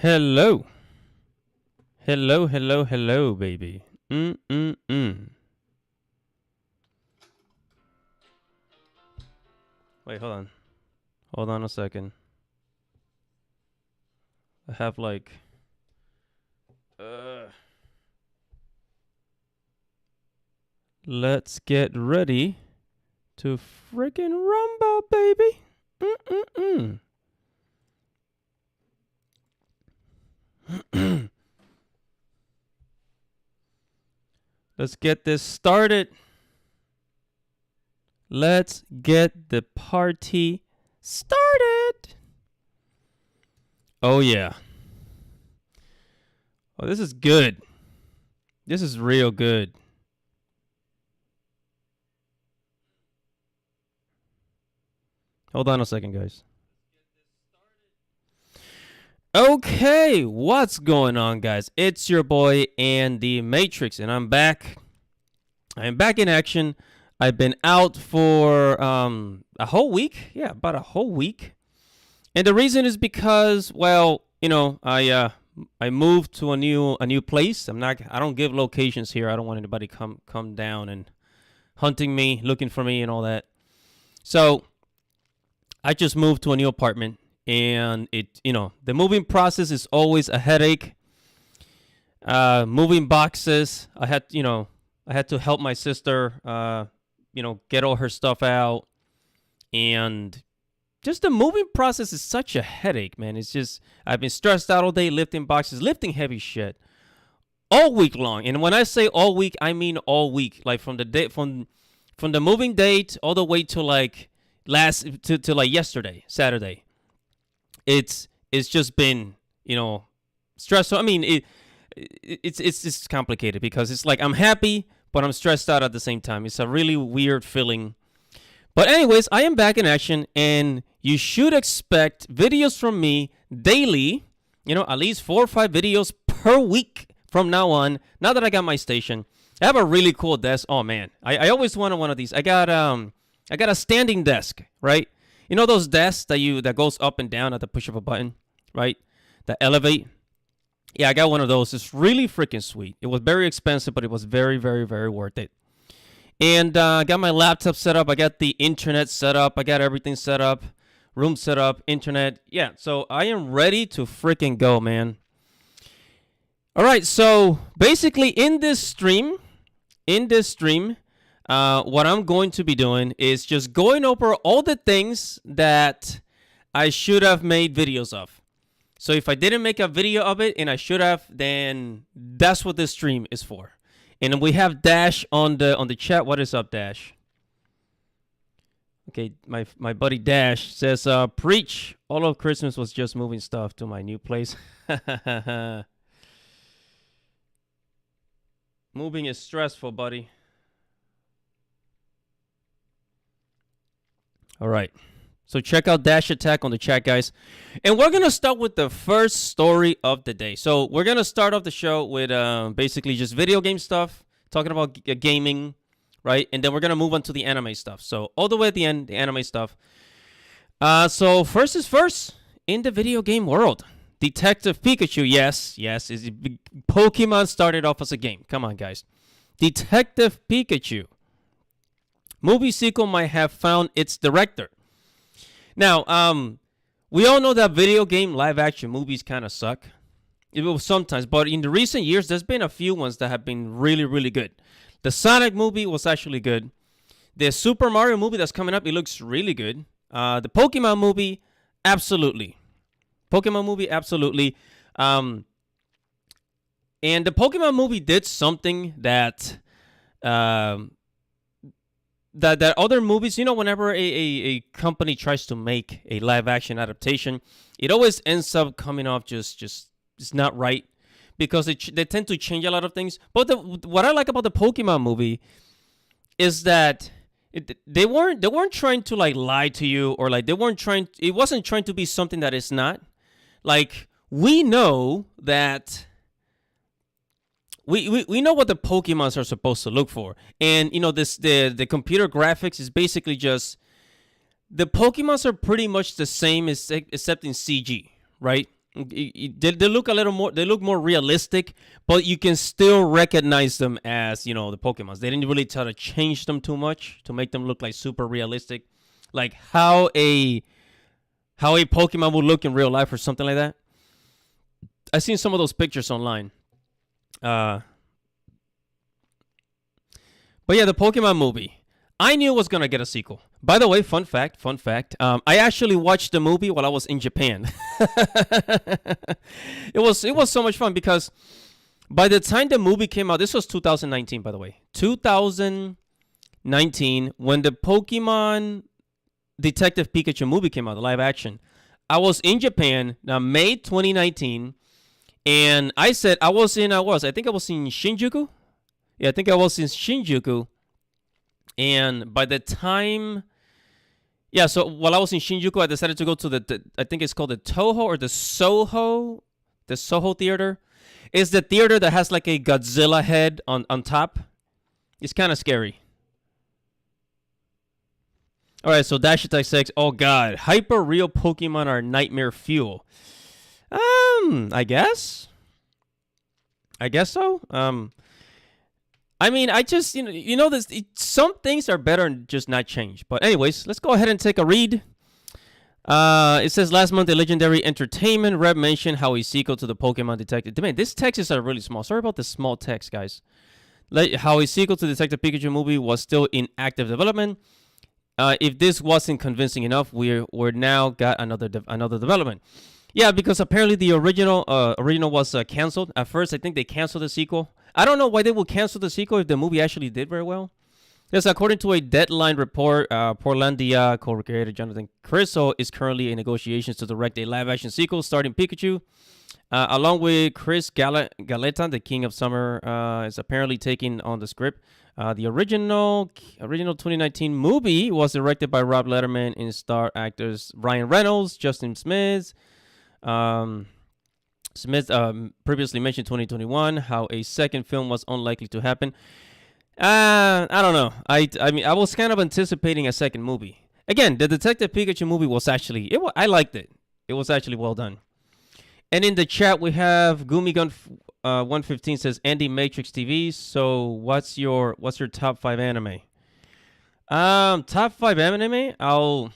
Hello. Hello, hello, hello, baby. Wait, hold on. Hold on a second. I have like... Let's get ready to freaking rumble, baby. Let's get this started. Let's get the party started. Oh, yeah. Oh, this is good. This is real good. Hold on a second, guys. Okay, what's going on, guys? It's your boy Andy Matrix, and I'm back. I'm back in action. I've been out for a whole week. Yeah, about a whole week. And the reason is because, well, you know, I moved to a new place. I don't give locations here. I don't want anybody come down and hunting me, looking for me and all that. So I just moved to a new apartment, and the moving process is always a headache. Moving boxes. I had to help my sister get all her stuff out, and just the moving process is such a headache, man. It's just, I've been stressed out all day lifting boxes, lifting heavy shit all week long. And when I say all week, I mean all week. Like from the day from the moving date all the way to like to like yesterday, Saturday. It's just been, stressful. I mean, it's just complicated because it's like I'm happy, but I'm stressed out at the same time. It's a really weird feeling. But anyways, I am back in action, and you should expect videos from me daily, at least 4 or 5 videos per week from now on, now that I got my station. I have a really cool desk. Oh, man. I always wanted one of these. I got a standing desk, right? You know those desks that goes up and down at the push of a button, right? That elevate. Yeah, I got one of those. It's really freaking sweet. It was very expensive, but it was very, very, very worth it. And I got my laptop set up. I got the internet set up. I got everything set up. Room set up. Internet. Yeah, so I am ready to freaking go, man. All right, so basically in this stream, what I'm going to be doing is just going over all the things that I should have made videos of. So if I didn't make a video of it and I should have, then that's what this stream is for. And we have Dash on the chat. What is up, Dash? Okay, my buddy Dash says, preach. All of Christmas was just moving stuff to my new place. Moving is stressful, buddy. All right. So check out Dash Attack on the chat, guys. And we're going to start with the first story of the day. So we're going to start off the show with basically just video game stuff, talking about gaming, right? And then we're going to move on to the anime stuff. So all the way at the end, the anime stuff. So first is first, in the video game world. Detectiive Pikachu, yes. Pokemon started off as a game. Come on, guys. Detectiive Pikachu. Movie sequel might have found its director. Now, we all know that video game live-action movies kind of suck. It will sometimes, but in the recent years, there's been a few ones that have been really, really good. The Sonic movie was actually good. The Super Mario movie that's coming up, it looks really good. The Pokemon movie, absolutely. And the Pokemon movie did something that... That other movies, whenever a company tries to make a live action adaptation, it always ends up coming off just it's not right because they tend to change a lot of things. But what I like about the Pokemon movie is that they weren't trying to like lie to you, or like it wasn't trying to be something that it's not. Like, we know that We know what the Pokemons are supposed to look for. And, the computer graphics is basically just... The Pokemons are pretty much the same except in CG, right? They look a little more. They look more realistic, but you can still recognize them as the Pokemons. They didn't really try to change them too much to make them look like super realistic, like how a Pokemon would look in real life or something like that. I've seen some of those pictures online. But yeah, the Pokemon movie. I knew it was gonna get a sequel. By the way, fun fact. I actually watched the movie while I was in Japan. It was so much fun because by the time the movie came out, this was 2019, by the way. 2019, when the Pokemon Detective Pikachu movie came out, the live action. I was in Japan, now May 2019, and I think I was in Shinjuku. Yeah, I think I was in Shinjuku. And by the time, so while I was in Shinjuku, I decided to go to I think it's called the Toho or the Soho Theater. It's the theater that has like a Godzilla head on top. It's kind of scary. All right, so Dash Attack 6. Oh God, hyper real Pokemon are nightmare fuel. I guess so. I mean, I just, this. Some things are better and just not change. But anyways, let's go ahead and take a read. It says, last month, the Legendary Entertainment rep mentioned how a sequel to the Pokemon Detective... Man, this text is really small. Sorry about the small text, guys. How a sequel to the Detective Pikachu movie was still in active development. If this wasn't convincing enough, we're now got another development. Yeah, because apparently the original was canceled. At first, I think they canceled the sequel. I don't know why they would cancel the sequel if the movie actually did very well. Yes, according to a Deadline report, Portlandia co-creator Jonathan Criso is currently in negotiations to direct a live-action sequel starring Pikachu. Along with Chris Galeta, the King of Summer, is apparently taking on the script. The original 2019 movie was directed by Rob Letterman and starred actors Ryan Reynolds, Justin Smith. Smith previously mentioned 2021, how a second film was unlikely to happen. I don't know. I mean, I was kind of anticipating a second movie. Again, the Detective Pikachu movie was actually, I liked it. It was actually well done. And in the chat, we have Gumigun 115 says, Andy Matrix TV. So what's your top 5 anime? Top 5 anime? I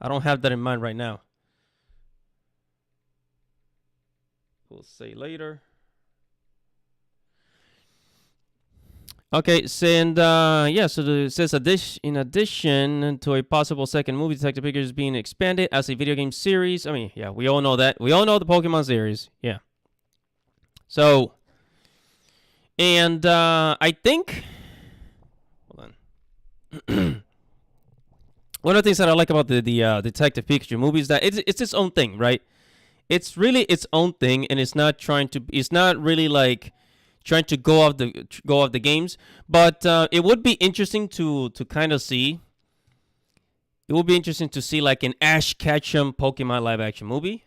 don't have that in mind right now. We'll say later. Okay, so it says in addition to a possible second movie, Detective Pikachu is being expanded as a video game series. I mean, yeah, we all know that. We all know the Pokemon series. Yeah. So, and I think, hold on. One of the things that I like about the Detective Pikachu movie is that it's its own thing, right? It's really its own thing, and it's not really like trying to go off the games, but it would be interesting to kind of see. It would be interesting to see like an Ash Ketchum Pokemon live action movie.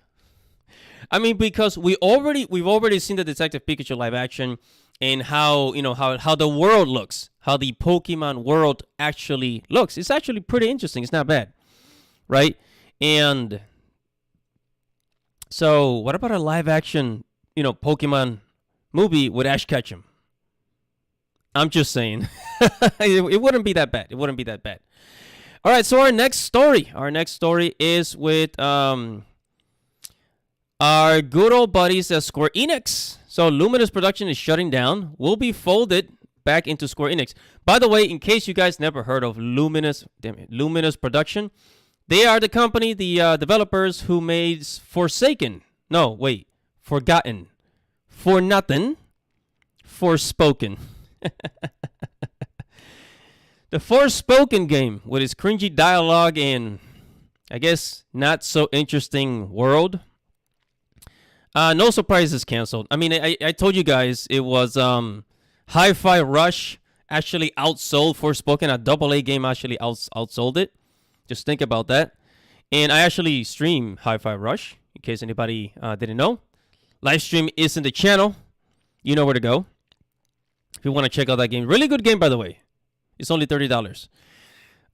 I mean, because we've already seen the Detective Pikachu live action and how the world looks, how the Pokemon world actually looks. It's actually pretty interesting. It's not bad, right? And so, what about a live action, Pokemon movie with Ash Ketchum? I'm just saying. It wouldn't be that bad. All right, so our next story is with our good old buddies at Square Enix. So Luminous Production is shutting down, will be folded back into Square Enix. By the way, in case you guys never heard of Luminous Production, they are the company, the developers who made Forgotten, For Nothing, Forspoken. The Forspoken game with its cringy dialogue and, I guess, not so interesting world. No surprise it's canceled. I mean, I told you guys it was Hi-Fi Rush actually outsold Forspoken. A AA game actually outsold it. Just think about that. And I actually stream Hi-Fi Rush, in case anybody didn't know. Live stream is in the channel. You know where to go if you want to check out that game. Really good game, by the way. It's only $30.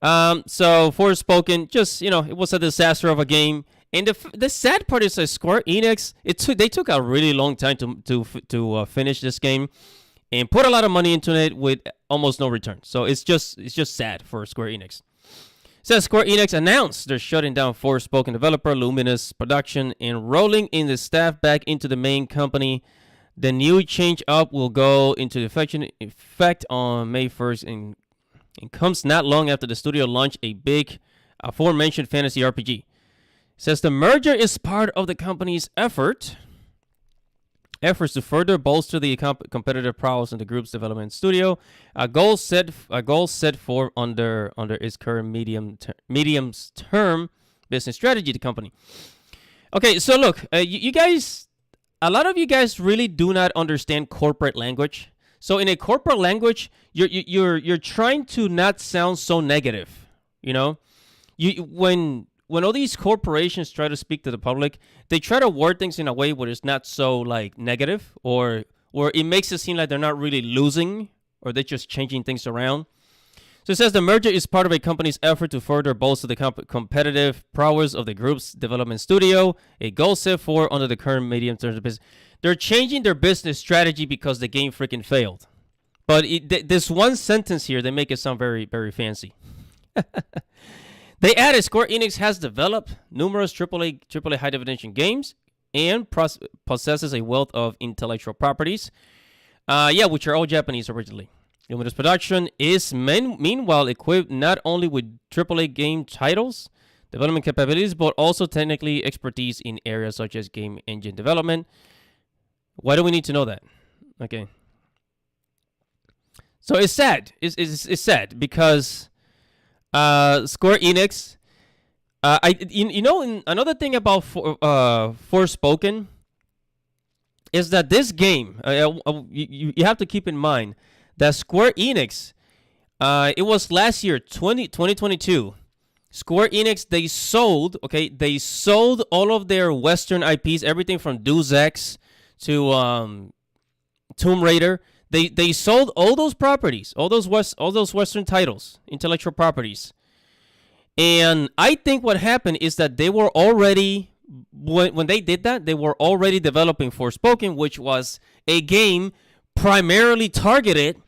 So Forspoken, just, it was a disaster of a game. And the sad part is that Square Enix, they took a really long time to finish this game and put a lot of money into it with almost no return. So it's just sad for Square Enix. It says Square Enix announced they're shutting down Forspoken developer Luminous Production and rolling in the staff back into the main company. The new change up will go into effect on May 1st and comes not long after the studio launched a big aforementioned fantasy RPG. It says the merger is part of the company's efforts to further bolster the competitive prowess in the group's development studio. A goal set for under its current medium-term business strategy. The company. Okay, so look, you guys, a lot of you guys really do not understand corporate language. So in a corporate language, you're trying to not sound so negative. You know, when all these corporations try to speak to the public, they try to word things in a way where it's not so like negative, or it makes it seem like they're not really losing, or they're just changing things around. So it says the merger is part of a company's effort to further bolster the competitive prowess of the group's development studio, a goal set for under the current medium-term business. They're changing their business strategy because the game freaking failed. But this one sentence here, they make it sound very, very fancy. They added Square Enix has developed numerous AAA high definition games and possesses a wealth of intellectual properties, which are all Japanese originally. Luminous Production is meanwhile equipped not only with AAA game titles, development capabilities, but also technically expertise in areas such as game engine development. Why do we need to know that? Okay. So it's sad. It's sad because Square Enix. Another thing about Forspoken is that this game, you have to keep in mind that Square Enix, it was last year, 2022. Square Enix, they sold all of their Western IPs, everything from Deus Ex to Tomb Raider. They sold all those properties, all those Western titles, intellectual properties. And I think what happened is that they were already, when they did that, they were already developing Forspoken, which was a game primarily targeted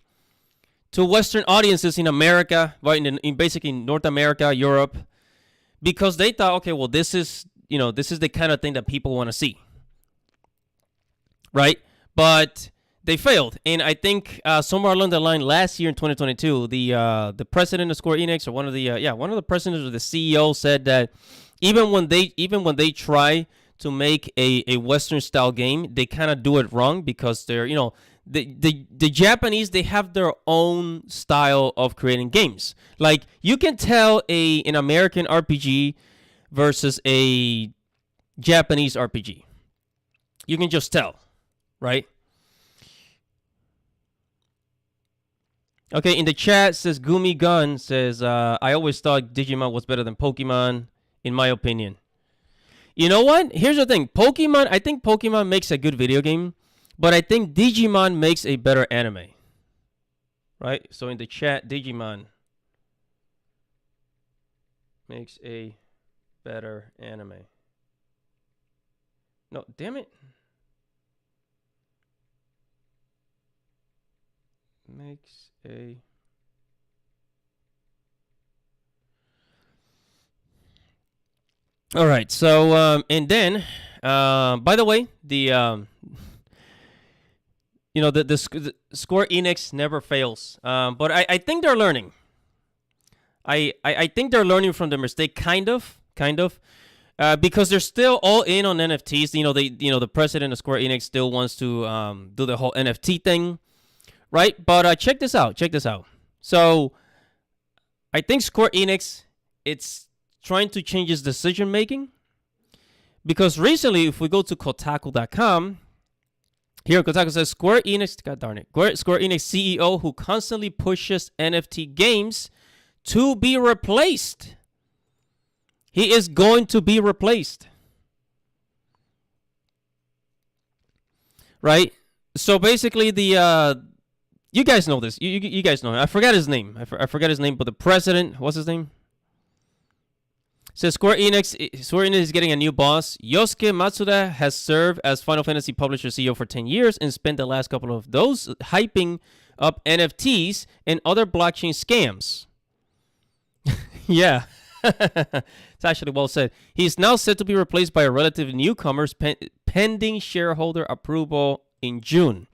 to Western audiences in America, right, in basically North America, Europe, because they thought, okay, well, this is the kind of thing that people want to see, right? But they failed, and I think somewhere along the line last year in 2022, the president of Square Enix, or one of the presidents or the CEO, said that even when they try to make a Western style game, they kind of do it wrong because they're the Japanese, they have their own style of creating games. Like you can tell an American RPG versus a Japanese RPG. You can just tell, right? Okay, in the chat says Gumi Gun says, I always thought Digimon was better than Pokemon, in my opinion. You know what? Here's the thing. I think Pokemon makes a good video game, but I think Digimon makes a better anime. Right? So in the chat, Digimon makes a better anime. No, damn it. Makes a... All right, so and then by the way, the Square Enix never fails, but I think they're learning. I think they're learning from their mistake, kind of, because they're still all in on NFTs. The president of Square Enix still wants to do the whole NFT thing, right? But check this out. So I think Square Enix, it's trying to change his decision making, because recently, if we go to Kotaku.com, here Kotaku says Square Enix, God darn it, Square Enix CEO who constantly pushes NFT games to be replaced. He is going to be replaced, right? So basically, you guys know this. You guys know him. I forgot his name. I forgot his name, but the president, what's his name? Says Square Enix is getting a new boss. Yosuke Matsuda has served as Final Fantasy publisher CEO for 10 years and spent the last couple of those hyping up NFTs and other blockchain scams. Yeah. It's actually well said. He is now set to be replaced by a relative newcomer pending shareholder approval in June.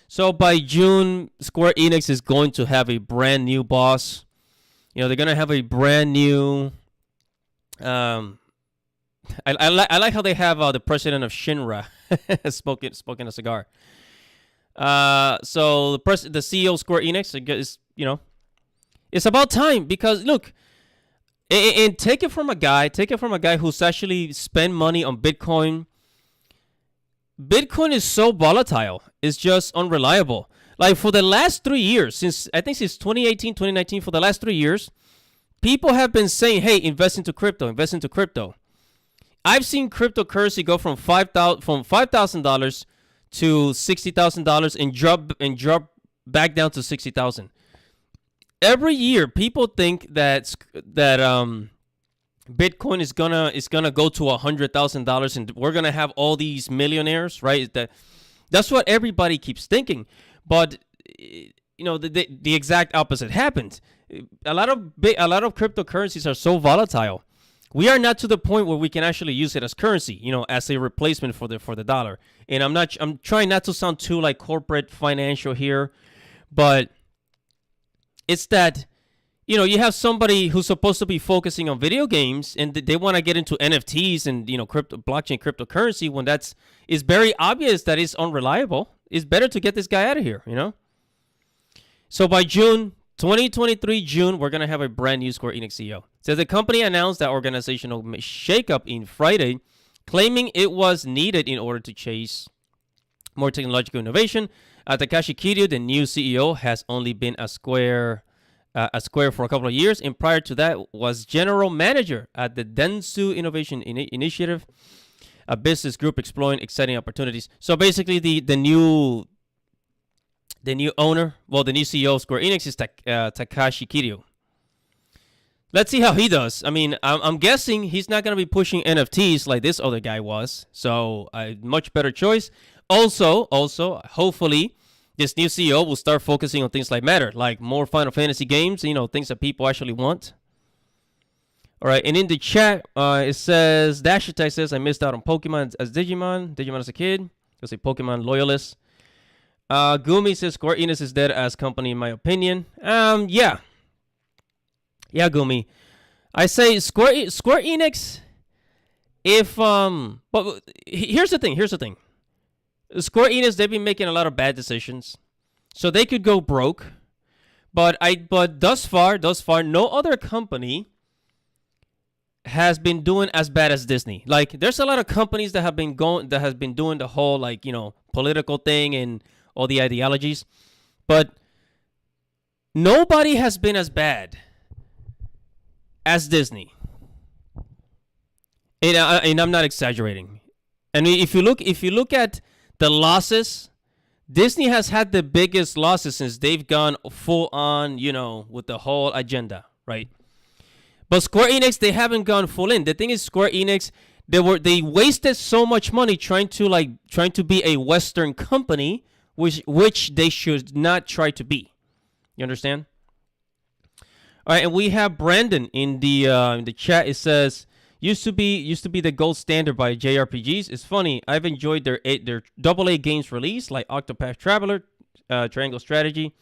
So by June, Square Enix is going to have a brand new boss. You know, they're going to have a brand new... I like how they have the president of Shinra smoking a cigar. So the CEO of Square Enix is, you know, it's about time because look, and take it from a guy who's actually spent money on Bitcoin. Bitcoin is so volatile. It's just unreliable. Like for the last 3 years, since 2018, 2019, for the last 3 years, people have been saying, hey, invest into crypto. I've seen cryptocurrency go from $5,000 to $60,000 and drop back down to $60,000. Every year, people think that Bitcoin is gonna go to $100,000 and we're gonna have all these millionaires, right? That's what everybody keeps thinking, but you know the exact opposite happened. A lot of cryptocurrencies are so volatile. We are not to the point where we can actually use it as currency, you know, as a replacement for the dollar. And I'm trying not to sound too like corporate financial here, but it's that, you know, you have somebody who's supposed to be focusing on video games and they want to get into NFTs and, you know, blockchain cryptocurrency when it's very obvious that it's unreliable. It's better to get this guy out of here, you know? So by June 2023, we're going to have a brand new Square Enix CEO. So the company announced that organizational shakeup in Friday, claiming it was needed in order to chase more technological innovation. Takashi Kiryu, the new CEO, has only been at Square for a couple of years, and prior to that was general manager at the Dentsu Innovation Initiative, a business group exploring exciting opportunities. So basically, the new owner, well, the new CEO of Square Enix is Takashi Kiryu. Let's see how he does. I mean, I'm guessing he's not going to be pushing NFTs like this other guy was. So a much better choice. Also, hopefully, this new CEO will start focusing on things that matter, like more Final Fantasy games, you know, things that people actually want. All right, and in the chat, it says, Dashitai says, I missed out on Pokemon as Digimon as a kid. I was a Pokemon loyalist. Gumi says, Square Enix is dead as company, in my opinion. Yeah, Gumi. I say Square Enix, but here's the thing. Square Enix, they've been making a lot of bad decisions, so they could go broke. But thus far, no other company has been doing as bad as Disney. Like, there's a lot of companies that have been doing the whole, like, you know, political thing and all the ideologies, but nobody has been as bad as Disney. And I'm not exaggerating. I mean, if you look at the losses, Disney has had the biggest losses since they've gone full on, you know, with the whole agenda, right? But Square Enix, they haven't gone full in. The thing is, Square Enix, they wasted so much money trying to be a Western company, which they should not try to be. You understand? All right, and we have Brandon in the chat. It says, used to be the gold standard by JRPGs. It's funny. I've enjoyed their AA games release, like Octopath Traveler, Triangle Strategy,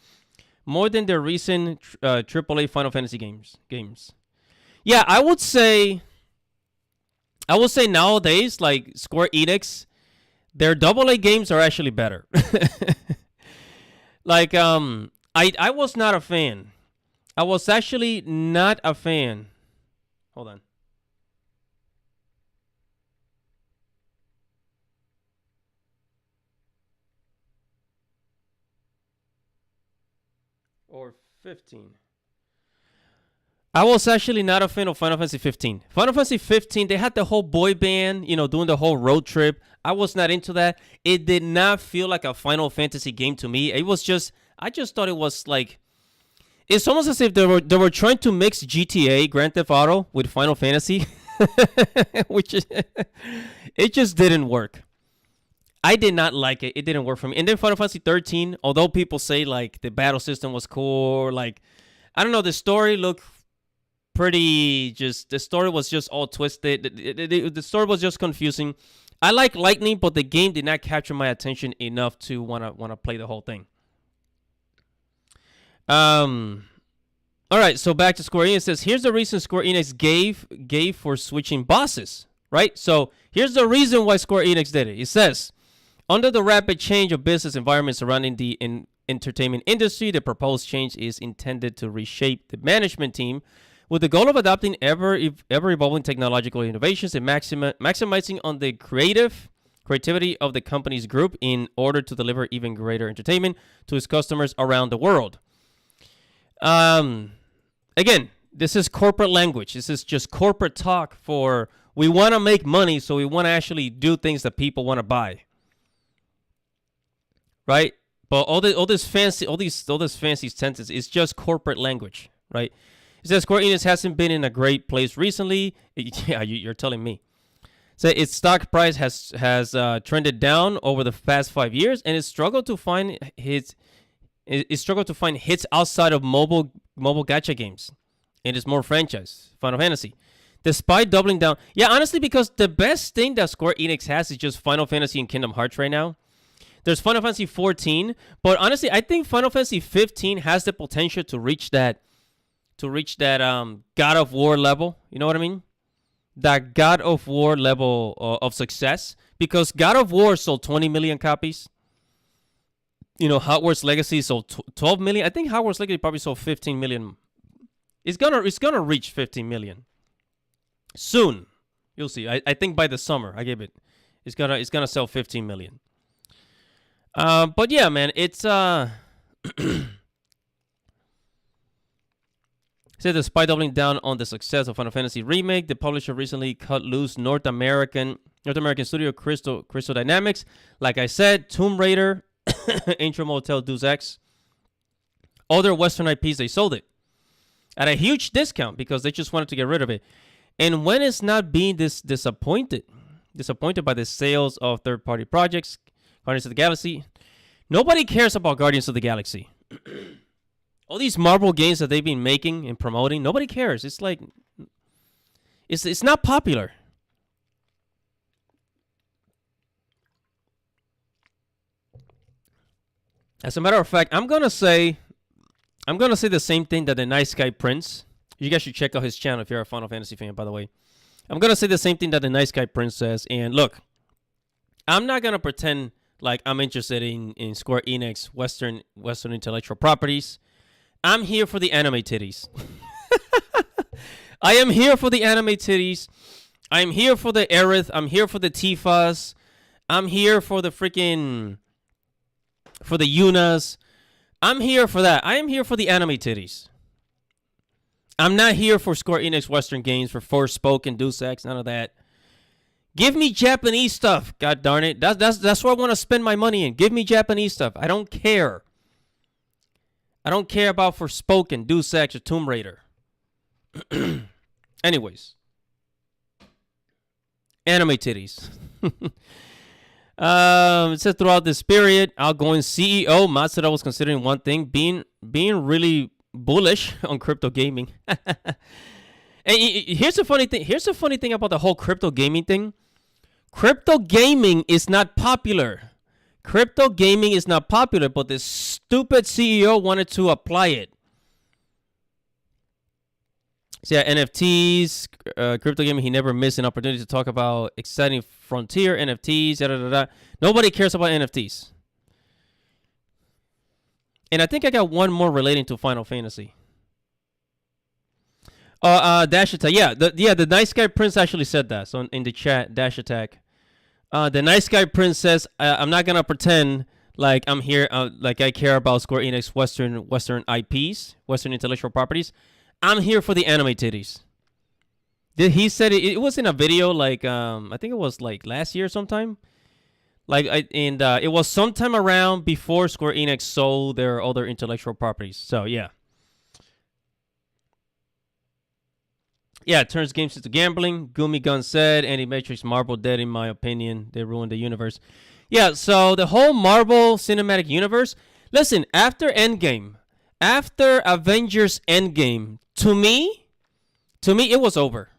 more than their recent AAA Final Fantasy games. Yeah, I would say nowadays, like Square Enix, their AA games are actually better. Like, I was not a fan. I was actually not a fan. Hold on. Or 15. I was actually not a fan of Final Fantasy 15. Final Fantasy 15, they had the whole boy band, you know, doing the whole road trip. I was not into that. It did not feel like a Final Fantasy game to me. It was just, I just thought it was like, It's almost as if they were trying to mix GTA, Grand Theft Auto, with Final Fantasy, which is, it just didn't work. I did not like it. It didn't work for me. And then Final Fantasy 13, although people say like the battle system was cool, like I don't know, the story looked pretty. Just the story was just all twisted. The story was just confusing. I like Lightning, but the game did not capture my attention enough to wanna play the whole thing. All right, so back to Square Enix. It says, here's the reason Square Enix gave for switching bosses, right? So here's the reason why Square Enix did it. It says, under the rapid change of business environment surrounding the entertainment industry, the proposed change is intended to reshape the management team with the goal of adopting ever-evolving technological innovations and maximizing on the creativity of the company's group in order to deliver even greater entertainment to its customers around the world. Again, this is corporate language. This is just corporate talk for we want to make money, so we want to actually do things that people want to buy. Right? But all this fancy sentences is just corporate language, right? It says Square Enix hasn't been in a great place recently. Yeah, you're telling me. So its stock price has trended down over the past 5 years, and it struggled to find hits outside of mobile gacha games and its more franchise, Final Fantasy. Despite doubling down, yeah, honestly, because the best thing that Square Enix has is just Final Fantasy and Kingdom Hearts right now. There's Final Fantasy 14, but honestly, I think Final Fantasy 15 has the potential to reach that God of War level. You know what I mean? That God of War level of success, because God of War sold 20 million copies. You know, Hogwarts Legacy sold 12 million. I think Hogwarts Legacy probably sold 15 million. It's gonna reach 15 million soon. You'll see. I think by the summer, I gave it. It's gonna sell 15 million. But yeah, man, it's said despite doubling down on the success of Final Fantasy Remake, the publisher recently cut loose North American studio Crystal Dynamics. Like I said, Tomb Raider, Intro Motel, Deus Ex, other Western IPs, they sold it at a huge discount because they just wanted to get rid of it. And when it's not being disappointed by the sales of third-party projects, Guardians of the Galaxy, nobody cares about Guardians of the Galaxy. All these Marvel games that they've been making and promoting, nobody cares. It's like, it's not popular. As a matter of fact, I'm gonna say the same thing that the Nice Guy Prince. You guys should check out his channel if you're a Final Fantasy fan, by the way. I'm gonna say the same thing that the Nice Guy Prince says. And look, I'm not gonna pretend like I'm interested in Square Enix Western intellectual properties. I'm here for the anime titties. I am here for the anime titties. I'm here for the Aerith. I'm here for the Tifas. I'm here for the Yunas. I'm here for that. I am here for the anime titties. I'm not here for Square Enix Western games, for Forspoken, Deus Ex, none of that. Give me Japanese stuff, god darn it. That's what I want to spend my money in. Give me Japanese stuff. I don't care. I don't care about Forspoken, Deus Ex, or Tomb Raider. Anyways. Anime titties. It says throughout this period, outgoing CEO Matsuda was considering one thing, being really bullish on crypto gaming. And here's the funny thing. Here's the funny thing about the whole crypto gaming thing. Crypto gaming is not popular. Crypto gaming is not popular, but this stupid CEO wanted to apply it. So yeah, NFTs, crypto gaming, he never missed an opportunity to talk about exciting frontier, NFTs, da-da-da-da. Nobody cares about NFTs. And I think I got one more relating to Final Fantasy. Dash Attack. Yeah, the Nice Guy Prince actually said that. So in the chat, Dash Attack. The Nice Guy Prince says, I'm not going to pretend like I'm here, like I care about Square Enix Western IPs, Western intellectual properties. I'm here for the anime titties. He said it was in a video, like, I think it was like last year sometime. It was sometime around before Square Enix sold their other intellectual properties. So, yeah. Yeah, it turns games into gambling. Gumi Gun said, Animatrix Marvel dead in my opinion. They ruined the universe. Yeah, so the whole Marvel Cinematic Universe. Listen, after Endgame, after Avengers Endgame, to me, it was over.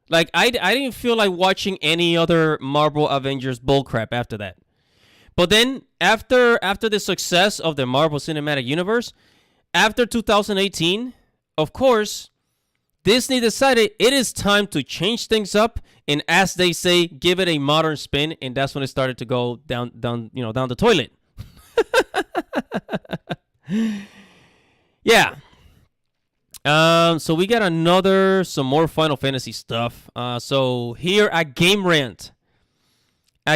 Like I didn't feel like watching any other Marvel Avengers bullcrap after that. But then after the success of the Marvel Cinematic Universe, after 2018, of course, Disney decided it is time to change things up and, as they say, give it a modern spin, and that's when it started to go down down the toilet. Yeah. So we got some more Final Fantasy stuff. So here at Game Rant,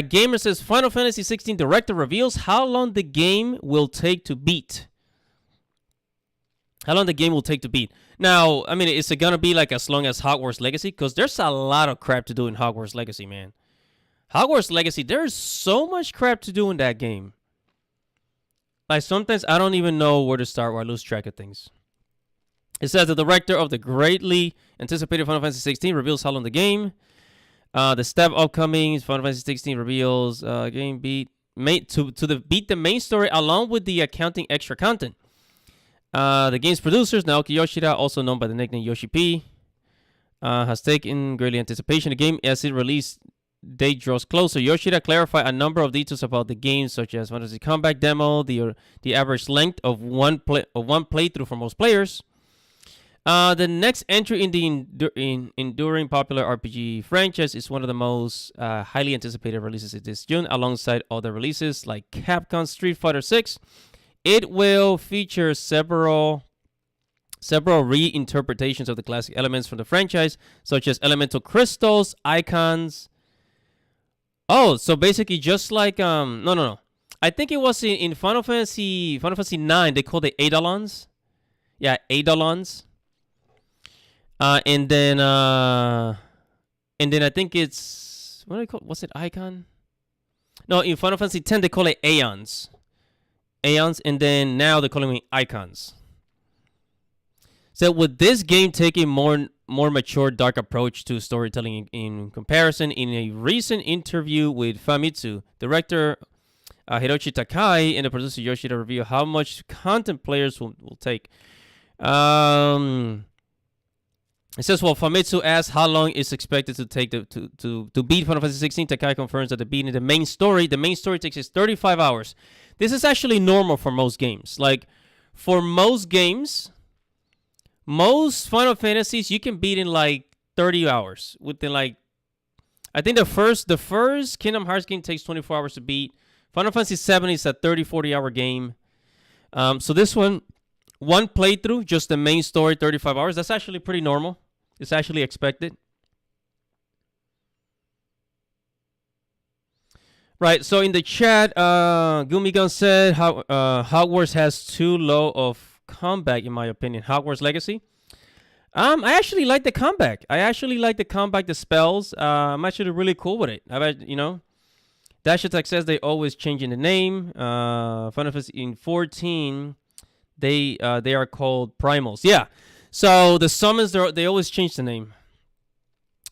Gamer says Final Fantasy 16 director reveals how long the game will take to beat. How long the game will take to beat. Now, I mean, is it going to be like as long as Hogwarts Legacy? Because there's a lot of crap to do in Hogwarts Legacy, man. Hogwarts Legacy, there's so much crap to do in that game. Like, sometimes I don't even know where to start, or I lose track of things. It says the director of the greatly anticipated Final Fantasy 16 reveals how long the game. The step upcoming Final Fantasy 16 reveals game beat beat the main story along with the accounting extra content. The game's producers, Naoki Yoshida, also known by the nickname Yoshi P, has taken greatly anticipation. The game, as its release date draws closer, Yoshida clarified a number of details about the game, such as Fantasy Combat Demo, the average length of one playthrough for most players. The next entry in the enduring popular RPG franchise is one of the most highly anticipated releases this June, alongside other releases like Capcom's Street Fighter 6. It will feature several reinterpretations of the classic elements from the franchise, such as elemental crystals, icons. Oh, so basically just like no. I think it was in Final Fantasy 9 they called it Eidolons. Yeah, Eidolons. And then I think it's, what do they call it? What's it, icon? No, in Final Fantasy 10 they call it Aeons. And then now they're calling it icons. So with this game taking more mature, dark approach to storytelling in comparison, in a recent interview with Famitsu, director Hiroshi Takai and the producer Yoshida reveal how much content players will take. It says, well, Famitsu asks how long it's expected to take to beat Final Fantasy 16. Takai confirms that the main story takes us 35 hours. This is actually normal for most games. Like, for most games, most Final Fantasies, you can beat in like 30 hours. Within like, I think the first Kingdom Hearts game takes 24 hours to beat. Final Fantasy 7 is a 30-40 hour game. So this one playthrough, just the main story, 35 hours. That's actually pretty normal. It's actually expected. Right, so in the chat, Gumigun said Hogwarts has too low of combat, in my opinion. Hogwarts Legacy. I actually like the combat. The spells. I'm actually really cool with it. Dash Attack says they always changing the name. Final Fantasy in 14, they are called primals. Yeah. So the summons, they always change the name.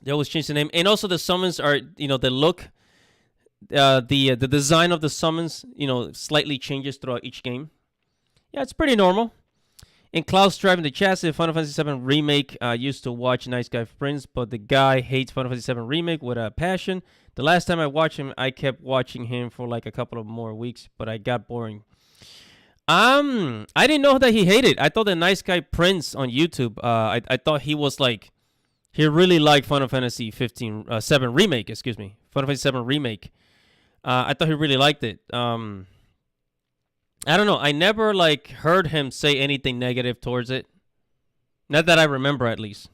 And also the summons are, the look, the design of the summons, slightly changes throughout each game. Yeah, it's pretty normal. And Klaus driving the chassis, Final Fantasy VII Remake, used to watch Nice Guy Prince, but the guy hates Final Fantasy VII Remake with a passion. The last time I watched him, I kept watching him for like a couple of more weeks, but I got boring. I didn't know that he hated. I thought the Nice Guy Prince on YouTube, I thought he was like, he really liked Final Fantasy 7 Remake, Final Fantasy 7 Remake. I thought he really liked it. I don't know. I never like heard him say anything negative towards it. Not that I remember, at least.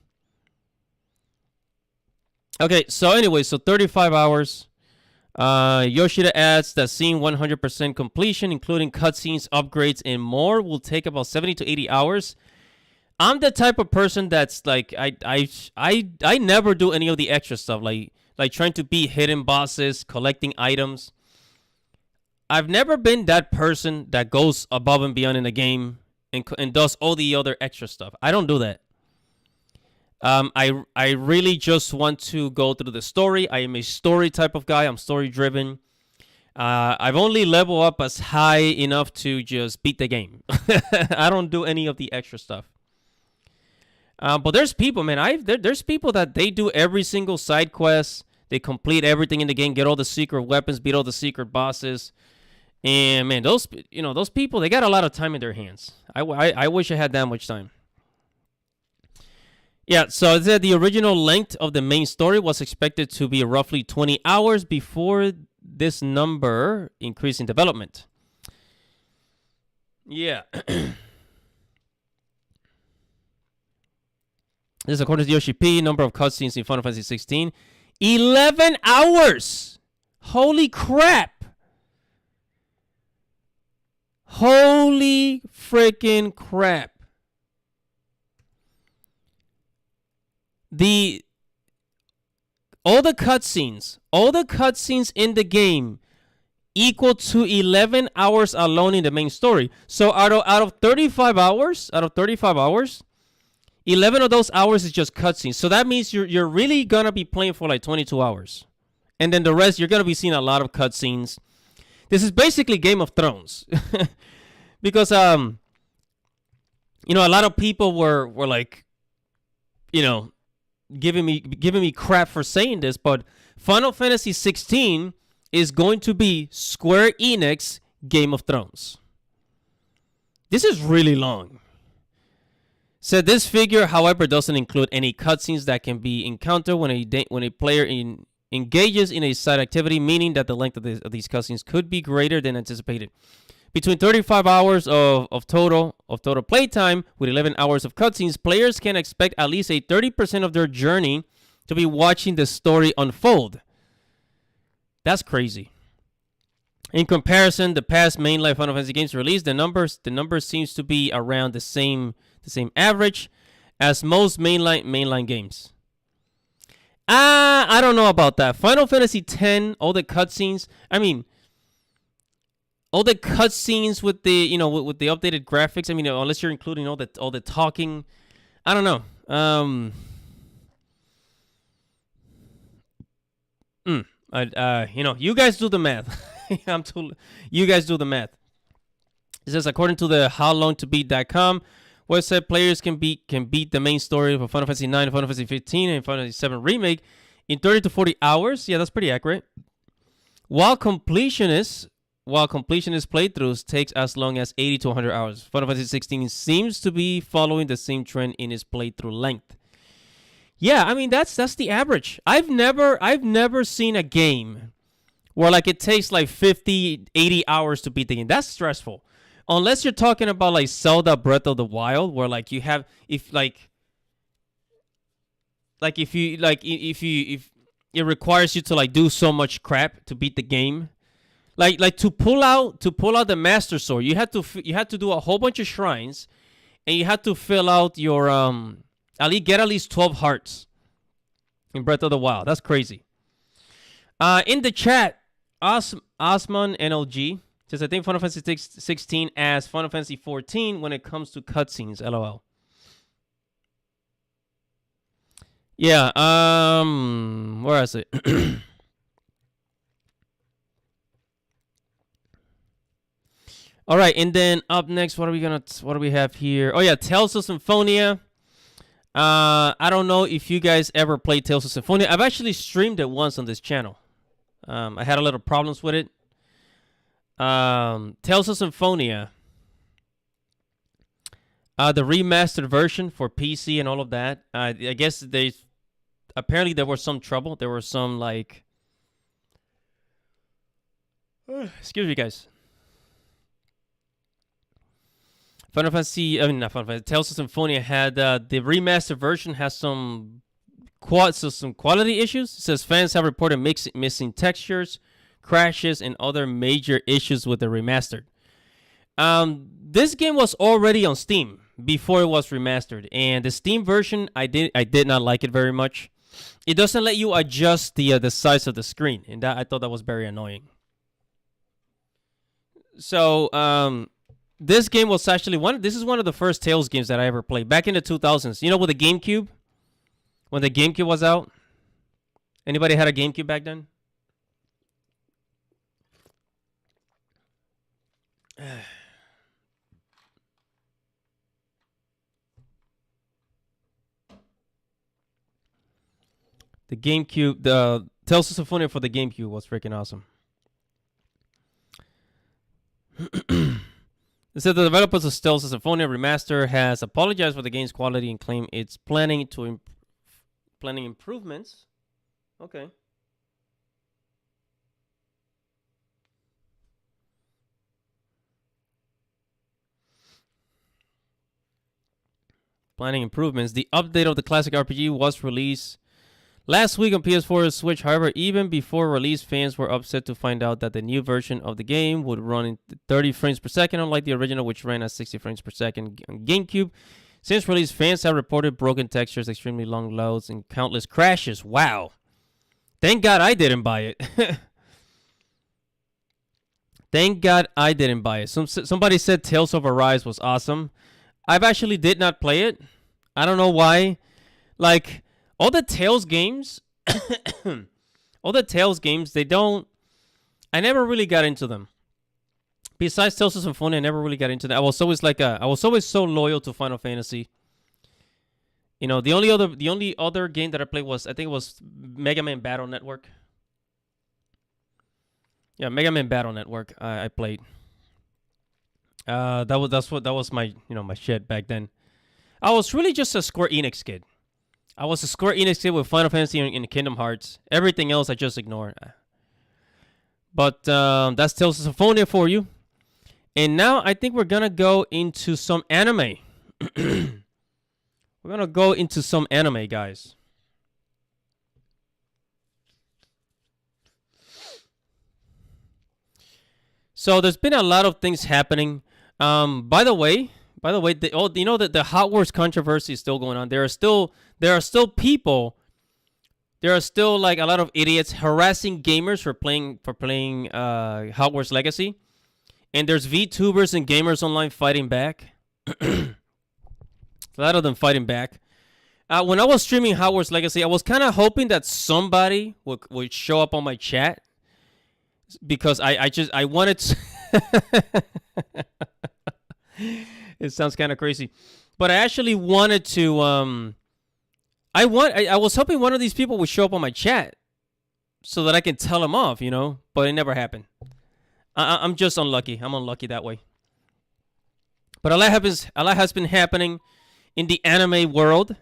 Okay, so anyway, 35 hours. Yoshida adds that seeing 100% completion, including cutscenes, upgrades, and more, will take about 70 to 80 hours. I'm the type of person that's like, I never do any of the extra stuff, like trying to beat hidden bosses, collecting items. I've never been that person that goes above and beyond in a game and does all the other extra stuff. I don't do that. I really just want to go through the story. I am a story type of guy. I'm story driven. I've only leveled up as high enough to just beat the game. I don't do any of the extra stuff. But there's people, man. There's people that they do every single side quest. They complete everything in the game, get all the secret weapons, beat all the secret bosses. And man, those people, they got a lot of time in their hands. I wish I had that much time. Yeah, so it said the original length of the main story was expected to be roughly 20 hours before this number increased in development. Yeah. This is according to Yoshi P. Number of cutscenes in Final Fantasy 16. 11 hours! Holy crap! Holy freaking crap. All the cutscenes in the game equal to 11 hours alone in the main story. So out of 35 hours, 11 of those hours is just cutscenes. So that means you're really gonna be playing for like 22 hours, and then the rest you're gonna be seeing a lot of cutscenes. This is basically Game of Thrones, because a lot of people were like, giving me crap for saying this, but Final Fantasy 16 is going to be Square Enix Game of Thrones. This is really long. Said this figure, however, doesn't include any cutscenes that can be encountered when a player engages in a side activity, meaning that the length of these cutscenes could be greater than anticipated. Between 35 hours of total playtime with 11 hours of cutscenes, players can expect at least a 30% of their journey to be watching the story unfold. That's crazy. In comparison, the past mainline Final Fantasy games released, the numbers seems to be around the same average as most mainline games. I don't know about that. Final Fantasy X, all the cutscenes. I mean, all the cutscenes with the with the updated graphics. I mean, unless you're including all the talking. I don't know. You guys do the math. You guys do the math. It says according to the howlongtobeat.com website, players can beat the main story of Final Fantasy 9, Final Fantasy 15, and Final Fantasy 7 remake in 30 to 40 hours. Yeah, that's pretty accurate. While completionist playthroughs takes as long as 80 to 100 hours. Final Fantasy 16 seems to be following the same trend in its playthrough length. Yeah, I mean that's the average. I've never seen a game where like it takes like 50, 80 hours to beat the game. That's stressful. Unless you're talking about like Zelda Breath of the Wild, where like you have if it requires you to like do so much crap to beat the game. Like to pull out the Master Sword, you had to do a whole bunch of shrines, and you had to fill out your get at least 12 hearts in Breath of the Wild. That's crazy. In the chat, Osman NLG says, I think Final Fantasy 16 as Final Fantasy 14 when it comes to cutscenes. LOL. Yeah. Where is it? All right, and then up next, what do we have here? Oh yeah, Tales of Symphonia. I don't know if you guys ever played Tales of Symphonia. I've actually streamed it once on this channel. I had a little problems with it. Tales of Symphonia. The remastered version for PC and all of that. I guess apparently there was some trouble. There were some like excuse me, guys. Final Fantasy, not Final Fantasy, Tales of Symphonia had the remastered version has some quality issues. It says fans have reported missing textures, crashes, and other major issues with the remastered. This game was already on Steam before it was remastered, and the Steam version I did not like it very much. It doesn't let you adjust the size of the screen, and I thought that was very annoying. So this game was actually this is one of the first Tales games that I ever played back in the 2000s. You know, with the GameCube, when the GameCube was out. Anybody had a GameCube back then? The GameCube, the Tales of Symphonia for the GameCube was freaking awesome. It said the developers of Tales of Symphonia Remaster has apologized for the game's quality and claim it's planning improvements. Okay. Planning improvements. The update of the classic RPG was released last week on PS4 and Switch. However, even before release, fans were upset to find out that the new version of the game would run in 30 frames per second, unlike the original, which ran at 60 frames per second on GameCube. Since release, fans have reported broken textures, extremely long loads, and countless crashes. Wow. Thank God I didn't buy it. Thank God I didn't buy it. Somebody said Tales of Arise was awesome. I've actually did not play it. I don't know why. Like, all the Tales games, they don't, I never really got into them. Besides Tales of Symphonia, I never really got into that. I was always so loyal to Final Fantasy. You know, the only other game that I played was, I think it was Mega Man Battle Network. Yeah, Mega Man Battle Network I played. That was my, my shit back then. I was really just a Square Enix kid. I was a Square Enix kid with Final Fantasy and Kingdom Hearts. Everything else I just ignored. But that's Tales of Symphonia for you. And now I think we're gonna go into some anime. We're gonna go into some anime, guys. So there's been a lot of things happening. By the way, the Hot Wars controversy is still going on. There are still people. There are still like a lot of idiots harassing gamers for playing Hot Wars Legacy, and there's VTubers and gamers online fighting back. A lot of them fighting back. When I was streaming Hot Wars Legacy, I was kind of hoping that somebody would show up on my chat, because I wanted to it sounds kind of crazy, but I actually wanted to I was hoping one of these people would show up on my chat so that I can tell them off, but it never happened. I'm just unlucky. I'm unlucky that way. But a lot has been happening in the anime world.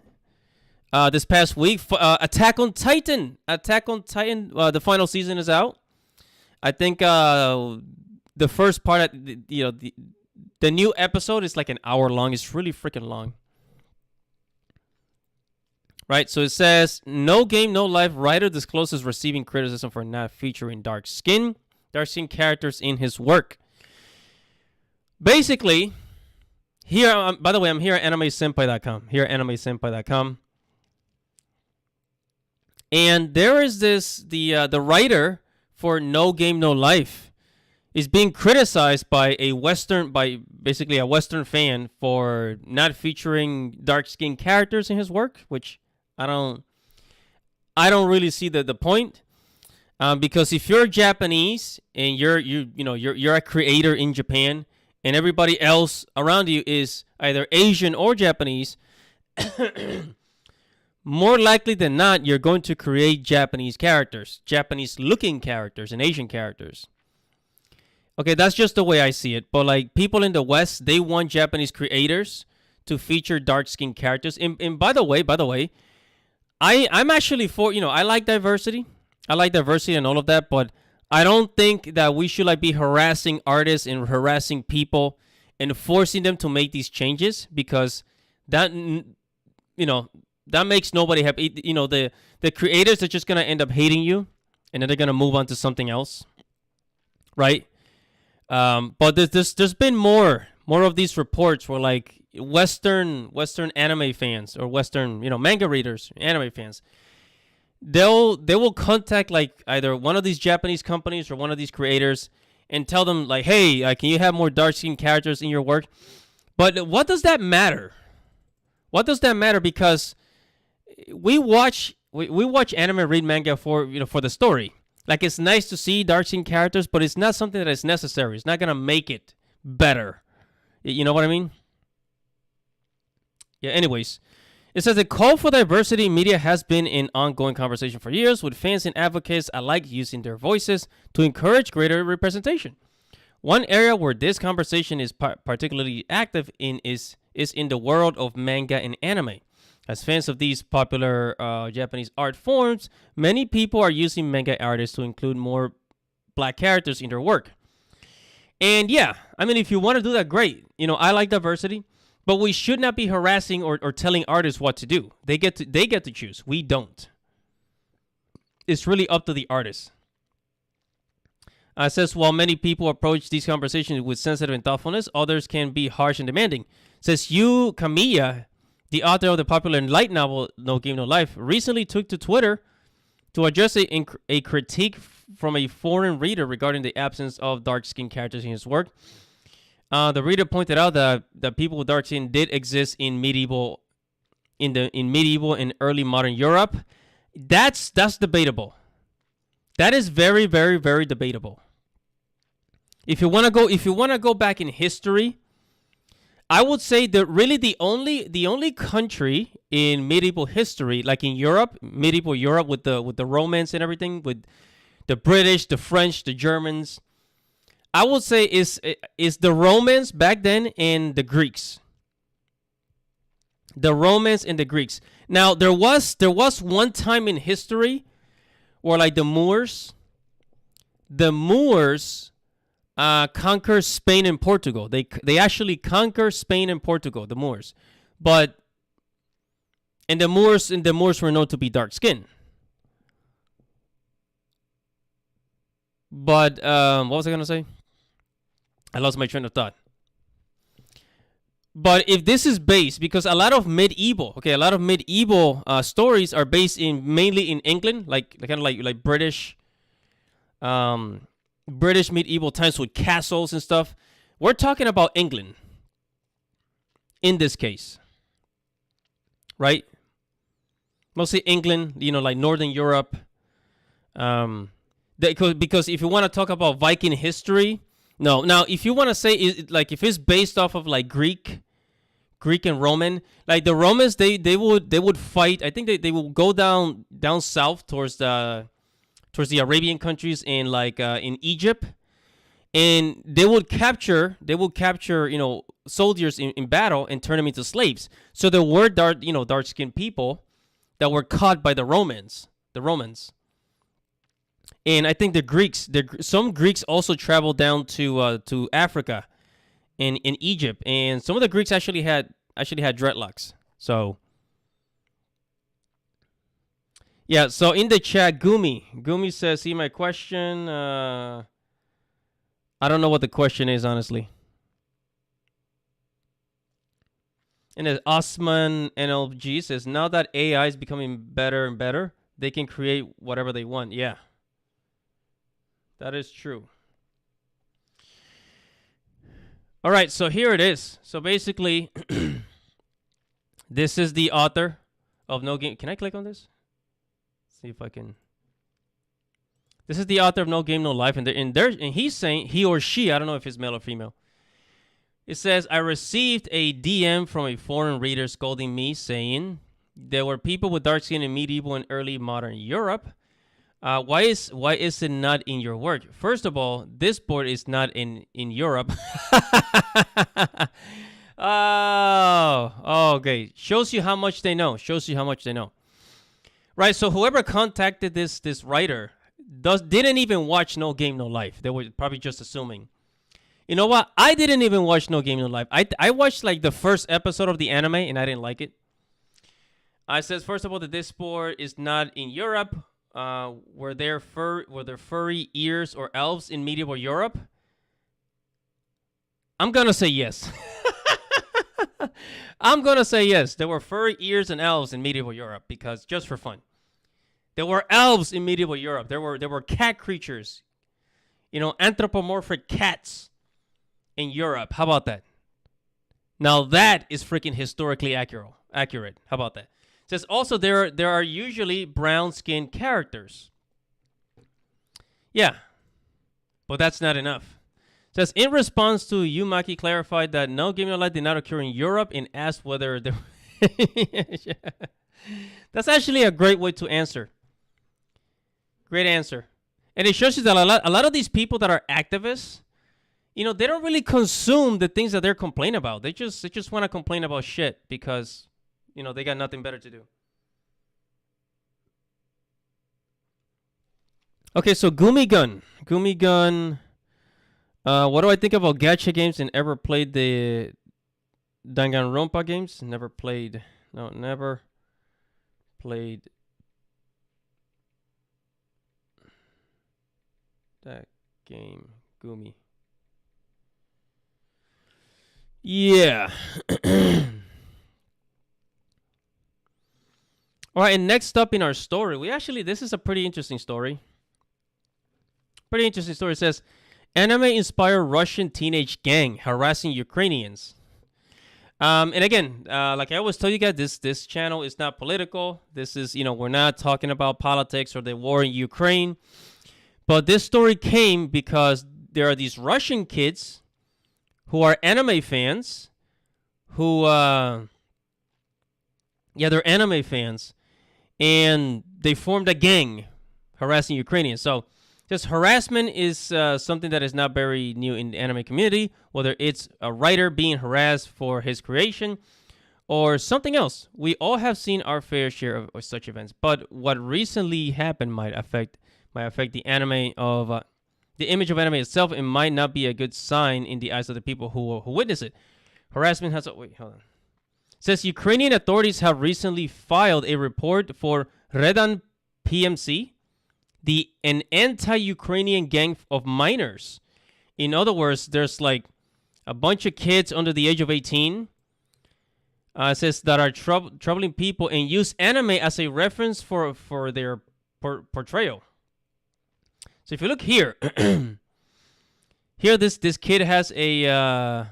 This past week, Attack on Titan. The final season is out. I think the first part, the new episode is like an hour long. It's really freaking long. Right, so it says, no game, no life. Writer discloses receiving criticism for not featuring dark skin characters in his work. Basically, here, by the way, I'm here at animesenpai.com. And there is the writer for No Game, No Life is being criticized by basically a Western fan for not featuring dark-skinned characters in his work, which I don't really see the point, because if you're Japanese and you're a creator in Japan and everybody else around you is either Asian or Japanese, more likely than not, you're going to create Japanese characters, Japanese-looking characters, and Asian characters. Okay, that's just the way I see it. But like people in the West, they want Japanese creators to feature dark-skinned characters. And by the way, I'm actually for, I like diversity. I like diversity and all of that, but I don't think that we should like be harassing artists and harassing people and forcing them to make these changes, because that makes nobody happy. The creators are just going to end up hating you, and then they're going to move on to something else. Right? But there's been more of these reports where like Western anime fans or Western, manga readers, anime fans, they will contact like either one of these Japanese companies or one of these creators and tell them like, hey, can you have more dark-skinned characters in your work? But what does that matter? Because we watch anime, read manga for for the story. Like, it's nice to see dark skinned characters, but it's not something that is necessary. It's not gonna make it better. You know what I mean? Yeah. Anyways, it says the call for diversity in media has been an ongoing conversation for years, with fans and advocates alike using their voices to encourage greater representation. One area where this conversation is particularly active is in the world of manga and anime. As fans of these popular Japanese art forms, many people are using manga artists to include more black characters in their work. And yeah, I mean, if you want to do that, great. I like diversity, but we should not be harassing or telling artists what to do. They get to choose. We don't. It's really up to the artist. It says, while many people approach these conversations with sensitive and thoughtfulness, others can be harsh and demanding. It says, Yu Kamiya, the author of the popular light novel No Game No Life, recently took to Twitter to address a critique from a foreign reader regarding the absence of dark-skinned characters in his work. The reader pointed out that people with dark skin did exist in medieval and early modern Europe. That's debatable. That is very, very, very debatable. If you want to go back in history, I would say that really the only country in medieval history, like in Europe, medieval Europe with the Romans and everything, with the British, the French, the Germans, I would say is the Romans back then and the Greeks. The Romans and the Greeks. Now there was one time in history where, like, the Moors conquer Spain and Portugal. They actually conquer Spain and Portugal, the Moors. And the Moors were known to be dark skinned. But what was I gonna say? I lost my train of thought. But if this is based, because a lot of medieval stories are based mainly in England, like kind of like British medieval times with castles and stuff. We're talking about England in this case, right? Mostly England, like Northern Europe. Because if you want to talk about Viking history, no. Now, if you want to say if it's based off of like Greek and Roman, like the Romans, they would fight. I think they will go down south towards the Arabian countries and in Egypt, and they would capture soldiers in battle and turn them into slaves. So there were dark-skinned people that were caught by the Romans. And I think some Greeks also traveled down to Africa and in Egypt, and some of the Greeks actually had dreadlocks. So yeah, so in the chat, Gumi says, see my question. I don't know what the question is, honestly. And then Osman NLG says, now that AI is becoming better and better, they can create whatever they want. Yeah. That is true. All right, so here it is. So basically, this is the author of No Game. Can I click on this? See if I can. This is the author of No Game No Life, and he's saying, he or she, I don't know if it's male or female. It says, I received a DM from a foreign reader scolding me, saying there were people with dark skin in medieval and early modern Europe. Why is it not in your work? First of all, this board is not in Europe. Oh, okay. Shows you how much they know. Right. So whoever contacted this writer didn't even watch No Game No Life. They were probably just assuming. You know what? I didn't even watch No Game No Life. I watched like the first episode of the anime and I didn't like it. It says, first of all, that this board is not in Europe. Were there furry ears or elves in medieval Europe? I'm gonna say yes. I'm gonna say yes. There were furry ears and elves in medieval Europe, because just for fun, there were elves in medieval Europe. There were cat creatures, anthropomorphic cats in Europe. How about that? Now that is freaking historically accurate. How about that? It says also there are usually brown-skinned characters. Yeah, but that's not enough. Says in response to Yumaki clarified that no gaming light did not occur in Europe and asked whether there. Yeah. That's actually a great way to answer. Great answer. And it shows you that a lot of these people that are activists, you know, they don't really consume the things that they're complaining about. They just want to complain about shit because, you know, they got nothing better to do. Okay, so Gumi Gun. What do I think about gacha games and ever played the Danganronpa games? Never played that game. Gumi. Yeah. All right, and next up in our story, this is a pretty interesting story. It says, anime-inspired Russian teenage gang harassing Ukrainians. And again, like I always tell you guys, this channel is not political. This is, you know, we're not talking about politics or the war in Ukraine. But this story came because there are these Russian kids who are anime fans who, they're anime fans. And they formed a gang harassing Ukrainians. So, just harassment is something that is not very new in the anime community, whether it's a writer being harassed for his creation or something else. We all have seen our fair share of such events. But what recently happened might affect the anime of the image of anime itself. It might not be a good sign in the eyes of the people who witness it. Harassment has wait, hold on. It says Ukrainian authorities have recently filed a report for Redan PMC, an anti-Ukrainian gang of minors. In other words, there's like a bunch of kids under the age of 18. It says that are troubling people and use anime as a reference for their portrayal. So if you look here, here this kid has a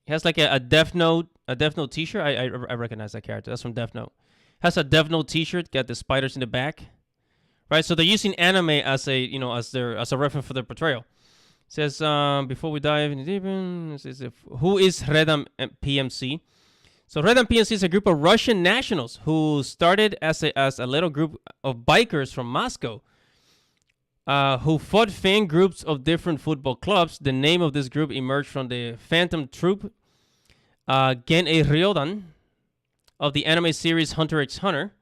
Death Note T-shirt. I recognize that character. That's from Death Note. Has a Death Note T-shirt. Got the spiders in the back. Right, so they're using anime as a reference for their portrayal. It says before we dive into deeper, who is Redan PMC? So Redan PMC is a group of Russian nationals who started as a little group of bikers from Moscow, who fought fan groups of different football clubs. The name of this group emerged from the Phantom Troop, Gen A Ryodan, of the anime series Hunter x Hunter.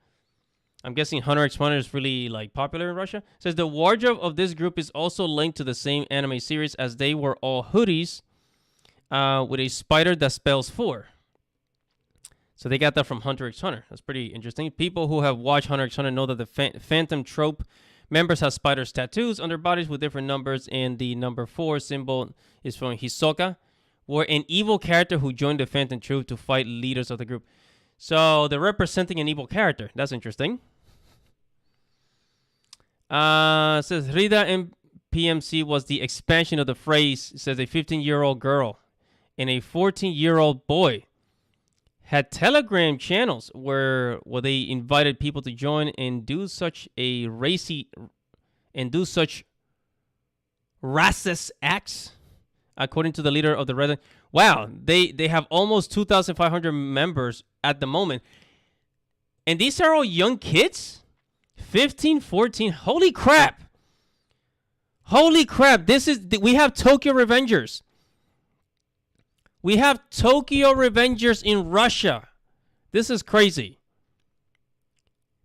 I'm guessing Hunter x Hunter is really like popular in Russia. It says the wardrobe of this group is also linked to the same anime series, as they were all hoodies with a spider that spells 4. So they got that from Hunter x Hunter. That's pretty interesting. People who have watched Hunter x Hunter know that the Phantom Trope members have spiders tattoos on their bodies with different numbers, and the number 4 symbol is from Hisoka, were an evil character who joined the Phantom Troop to fight leaders of the group. So they're representing an evil character. That's interesting. Says Rida and PMC was the expansion of the phrase. It says a 15-year-old girl and a 14-year-old boy had Telegram channels where they invited people to join and do such racist acts. According to the leader of the Red, wow, they have almost 2,500 members at the moment, and these are all young kids. 15, 14. Holy crap. We have Tokyo Revengers. We have Tokyo Revengers in Russia. This is crazy.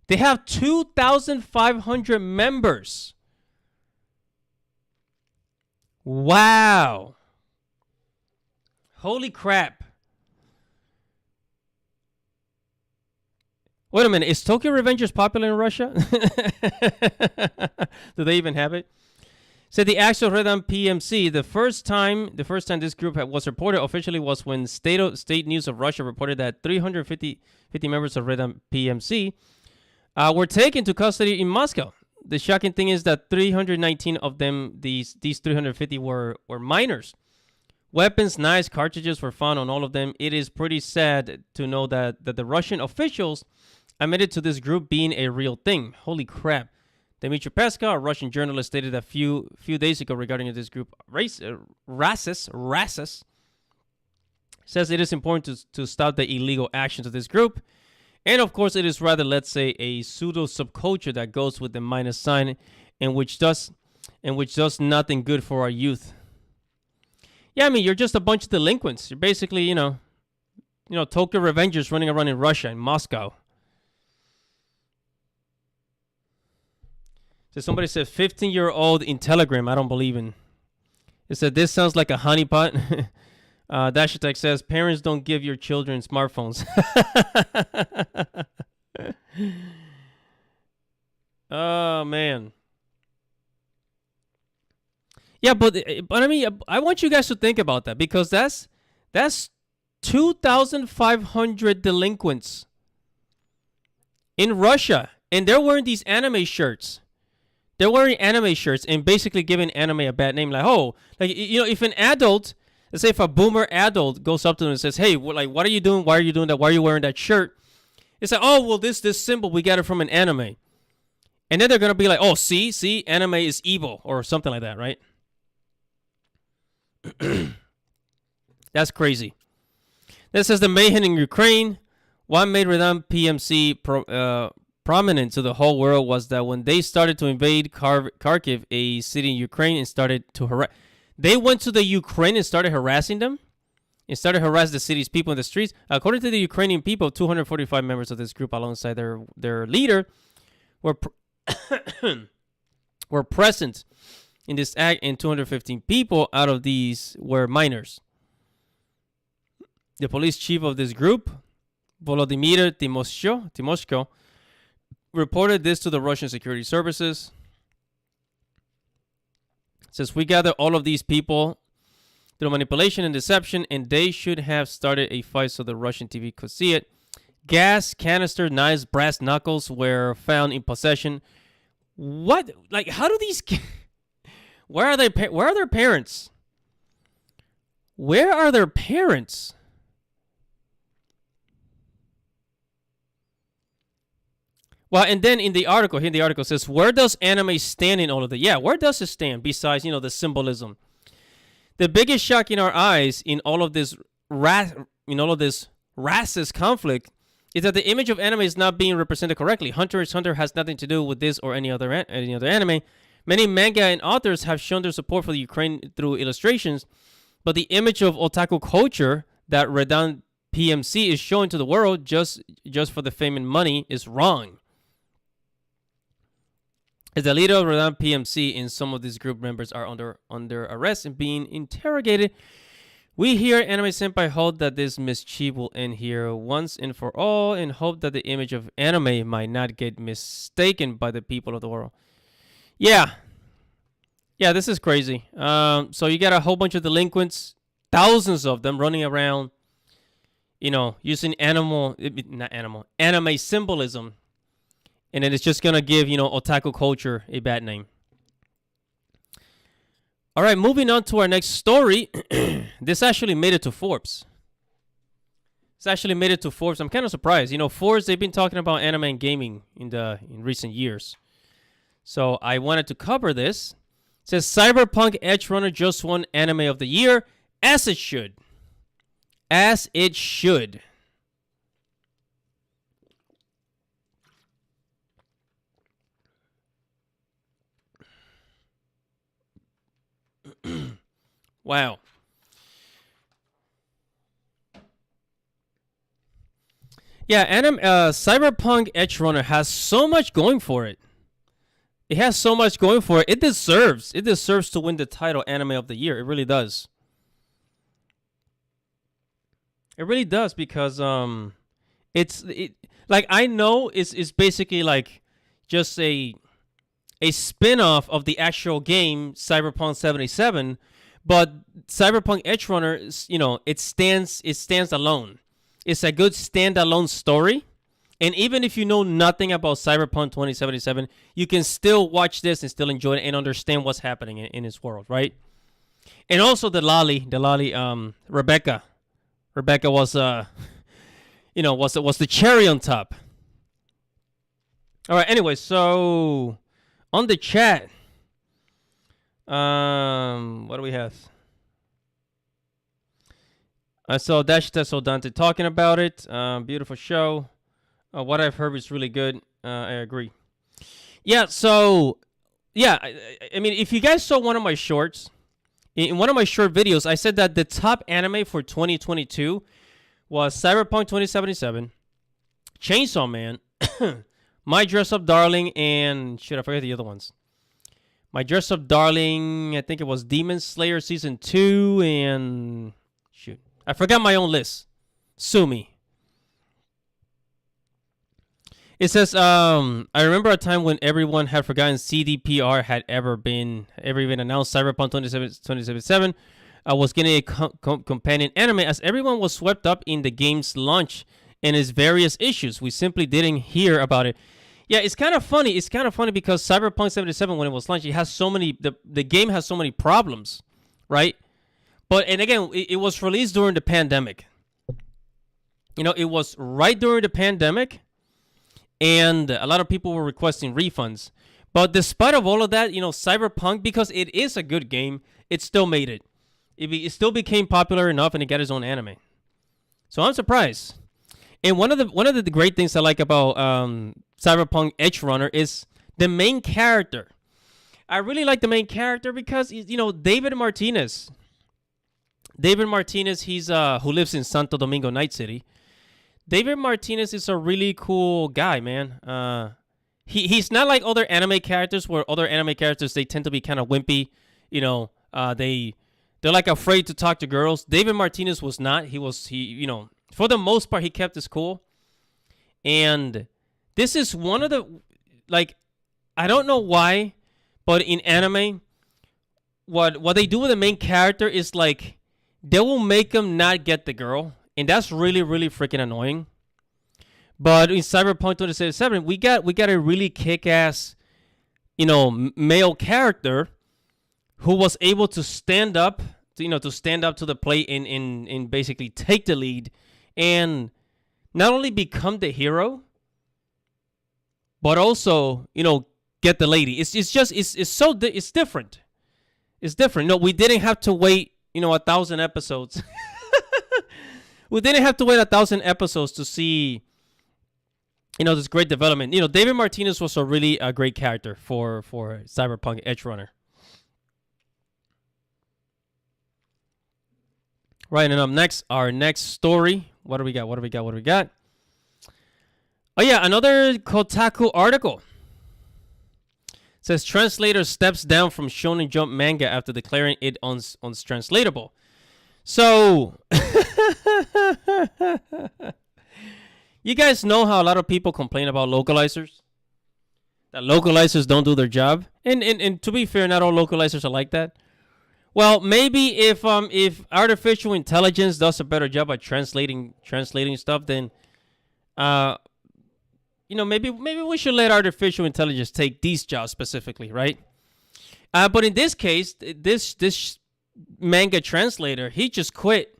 They have 2,500 members. Wow. Holy crap. Wait a minute, is Tokyo Revengers popular in Russia? Do they even have it? Said the actual Redan PMC, the first time this group was reported officially was when State News of Russia reported that 350 members of Redan PMC were taken to custody in Moscow. The shocking thing is that 319 of them, these 350 were minors, Weapons, knives, cartridges were found on all of them. It is pretty sad to know that the Russian officials admitted to this group being a real thing. Holy crap. Dmitry Peska, a Russian journalist, stated a few days ago regarding this group, Rasis, says it is important to stop the illegal actions of this group. And of course, it is rather, let's say, a pseudo subculture that goes with the minus sign and which does nothing good for our youth. Yeah, I mean, you're just a bunch of delinquents. You're basically, Tokyo Revengers running around in Russia, in Moscow. So somebody said 15-year-old in Telegram. I don't believe in. It said, this sounds like a honeypot. Dash Attack says, parents don't give your children smartphones. Oh, man. Yeah, but I mean, I want you guys to think about that, because that's 2,500 delinquents in Russia, and they're wearing these anime shirts. They're wearing anime shirts and basically giving anime a bad name. Like, if an adult, let's say if a boomer adult goes up to them and says, hey, what are you doing? Why are you doing that? Why are you wearing that shirt? It's like, oh, well, this symbol, we got it from an anime. And then they're going to be like, oh, see, anime is evil or something like that, right? That's crazy. This says the mayhem in Ukraine. What made Redan PMC prominent to the whole world was that when they started to invade Kharkiv, a city in Ukraine, and started to harass. They went to the Ukraine and started harassing them. And started harassing the city's people in the streets. According to the Ukrainian people, 245 members of this group, alongside their leader, were present in this act, and 215 people out of these were minors. The police chief of this group, Volodymyr Timoshko, reported this to the Russian security services. It says, we gather all of these people through manipulation and deception, and they should have started a fight so the Russian TV could see it. Gas, canister, knives, brass knuckles were found in possession. What? Like, how do these... Where are their parents? Where are their parents? Well, and then in the article, says, where does anime stand in all of that? Yeah, where does it stand besides, the symbolism? The biggest shock in our eyes in all of this racist conflict is that the image of anime is not being represented correctly. Hunter x Hunter has nothing to do with this or any other anime. Many manga and authors have shown their support for the Ukraine through illustrations, but the image of otaku culture that Redan PMC is showing to the world just for the fame and money is wrong. As the leader of Redan PMC and some of these group members are under arrest and being interrogated, we here Anime Senpai hope that this mischief will end here once and for all, and hope that the image of anime might not get mistaken by the people of the world. Yeah, this is crazy. So you got a whole bunch of delinquents, thousands of them running around, using anime symbolism, and then it's just gonna give, otaku culture a bad name. All right, moving on to our next story. This actually made it to Forbes. I'm kind of surprised. Forbes, they've been talking about anime and gaming in recent years. So I wanted to cover this. It says Cyberpunk Edgerunner just won Anime of the Year, as it should. As it should. Wow. Yeah, Cyberpunk Edgerunner has so much going for it. It has so much going for it. It deserves to win the title Anime of the Year. It really does. It really does, because I know it's basically like just a spin-off of the actual game Cyberpunk 77, but Cyberpunk Edgerunner, it stands alone. It's a good standalone story. And even if you know nothing about Cyberpunk 2077, you can still watch this and still enjoy it and understand what's happening in its world, right? And also the lolly, Rebecca. Rebecca was was the cherry on top. All right. Anyway, so on the chat, what do we have? I saw Dash Tesso Dante talking about it. Beautiful show. What I've heard is really good. I agree. Yeah. So yeah, I mean, if you guys saw one of my shorts, in one of my short videos, I said that the top anime for 2022 was Cyberpunk 2077, Chainsaw Man, My Dress Up Darling, and shit, I forget the other ones. My Dress Up Darling, I think it was Demon Slayer Season 2, and shoot, I forgot my own list. Sue me. It says, I remember a time when everyone had forgotten CDPR had ever even announced. Cyberpunk 2077 was getting a companion anime as everyone was swept up in the game's launch and its various issues. We simply didn't hear about it. Yeah, it's kind of funny. It's kind of funny because Cyberpunk 77, when it was launched, it has so many, the game has so many problems, right? But, and again, it was released during the pandemic. You know, it was right during the pandemic. And a lot of people were requesting refunds. But despite of all of that, you know, Cyberpunk, because it is a good game, it still made it. It still became popular enough and it got its own anime. So I'm surprised. And one of the great things I like about Cyberpunk Edgerunner is the main character. I really like the main character because, you know, David Martinez. David Martinez, he's who lives in Santo Domingo, Night City. David Martinez is a really cool guy, man. He's not like other anime characters where other anime characters, they tend to be kind of wimpy. You know, they're like afraid to talk to girls. David Martinez was not. He you know, for the most part, he kept his cool. And this is one of the, like, I don't know why, but in anime, what they do with the main character is like, they will make him not get the girl. And that's really, really freaking annoying. But in Cyberpunk 2077, we got a really kick-ass, you know, male character who was able to stand up, to stand up to the plate and basically take the lead and not only become the hero, but also, you know, get the lady. It's different. It's different. No, we didn't have to wait, you know, 1,000 episodes. We didn't have to wait 1,000 episodes to see, you know, this great development. You know, David Martinez was a really great character for Cyberpunk Edgerunner. Right, and up next, our next story. What do we got? Oh, yeah, another Kotaku article. It says, Translator steps down from Shonen Jump manga after declaring it untranslatable. So, you guys know how a lot of people complain about localizers? That localizers don't do their job? And to be fair, not all localizers are like that. Well, maybe if artificial intelligence does a better job at translating stuff, then you know, maybe we should let artificial intelligence take these jobs specifically, right? But in this case, this manga translator, he just quit.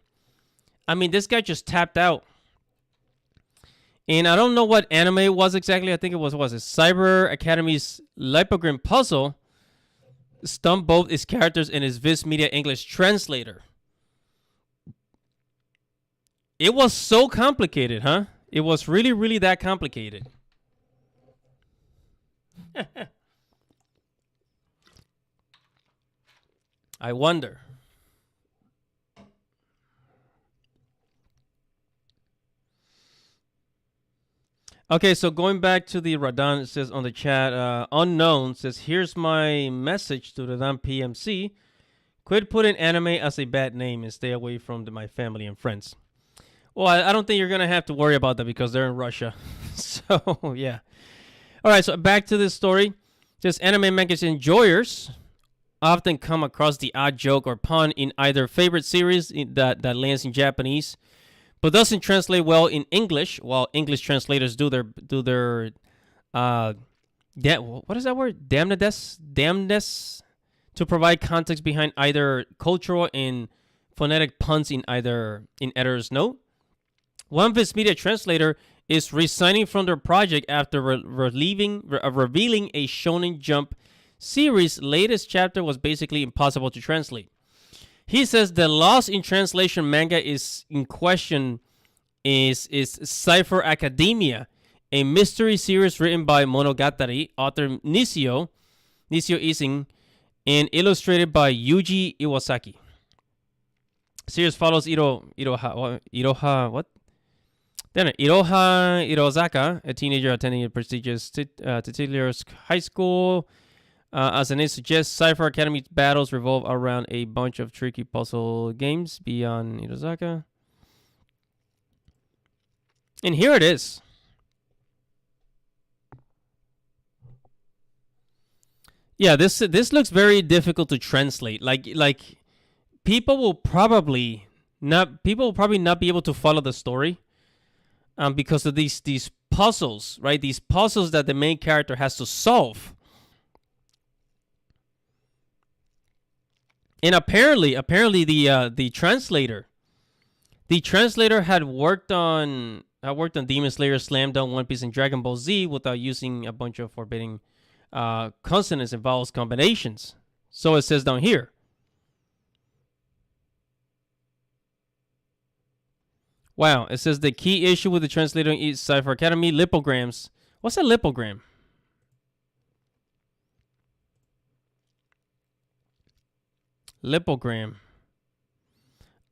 I mean, this guy just tapped out. And I don't know what anime it was exactly. I think it was Cyber Academy's Lipogrim Puzzle stumped both its characters in his Viz Media English translator. It was so complicated, huh? It was really, really that complicated. I wonder. Okay, so going back to the Radan, it says on the chat, Unknown says, here's my message to Radan PMC. Quit putting anime as a bad name and stay away from my family and friends. Well, I don't think you're going to have to worry about that because they're in Russia. So, yeah. All right, so back to this story. Just anime manga enjoyers often come across the odd joke or pun in either favorite series that lands in Japanese, but doesn't translate well in English, while English translators do their what is that word? Damnness to to provide context behind either cultural and phonetic puns in editor's note. One Viz Media translator is resigning from their project after revealing a Shonen Jump series' latest chapter was basically impossible to translate. He says the loss in translation manga is in question is Cypher Academia, a mystery series written by Monogatari author Nisio Ising, and illustrated by Yuji Iwasaki. Series follows Iroha Irozaka, a teenager attending a prestigious titular high school. As the name suggests, Cypher Academy battles revolve around a bunch of tricky puzzle games beyond Irozaka. And here it is. Yeah, this looks very difficult to translate. Like people will probably not be able to follow the story, because of these puzzles, right? These puzzles that the main character has to solve. And apparently the translator had worked on Demon Slayer, Slam Dunk, One Piece, and Dragon Ball Z without using a bunch of forbidding consonants and vowels combinations. So it says down here. Wow, it says the key issue with the translator is Cypher Academy lipograms. What's a lipogram? Lipogram.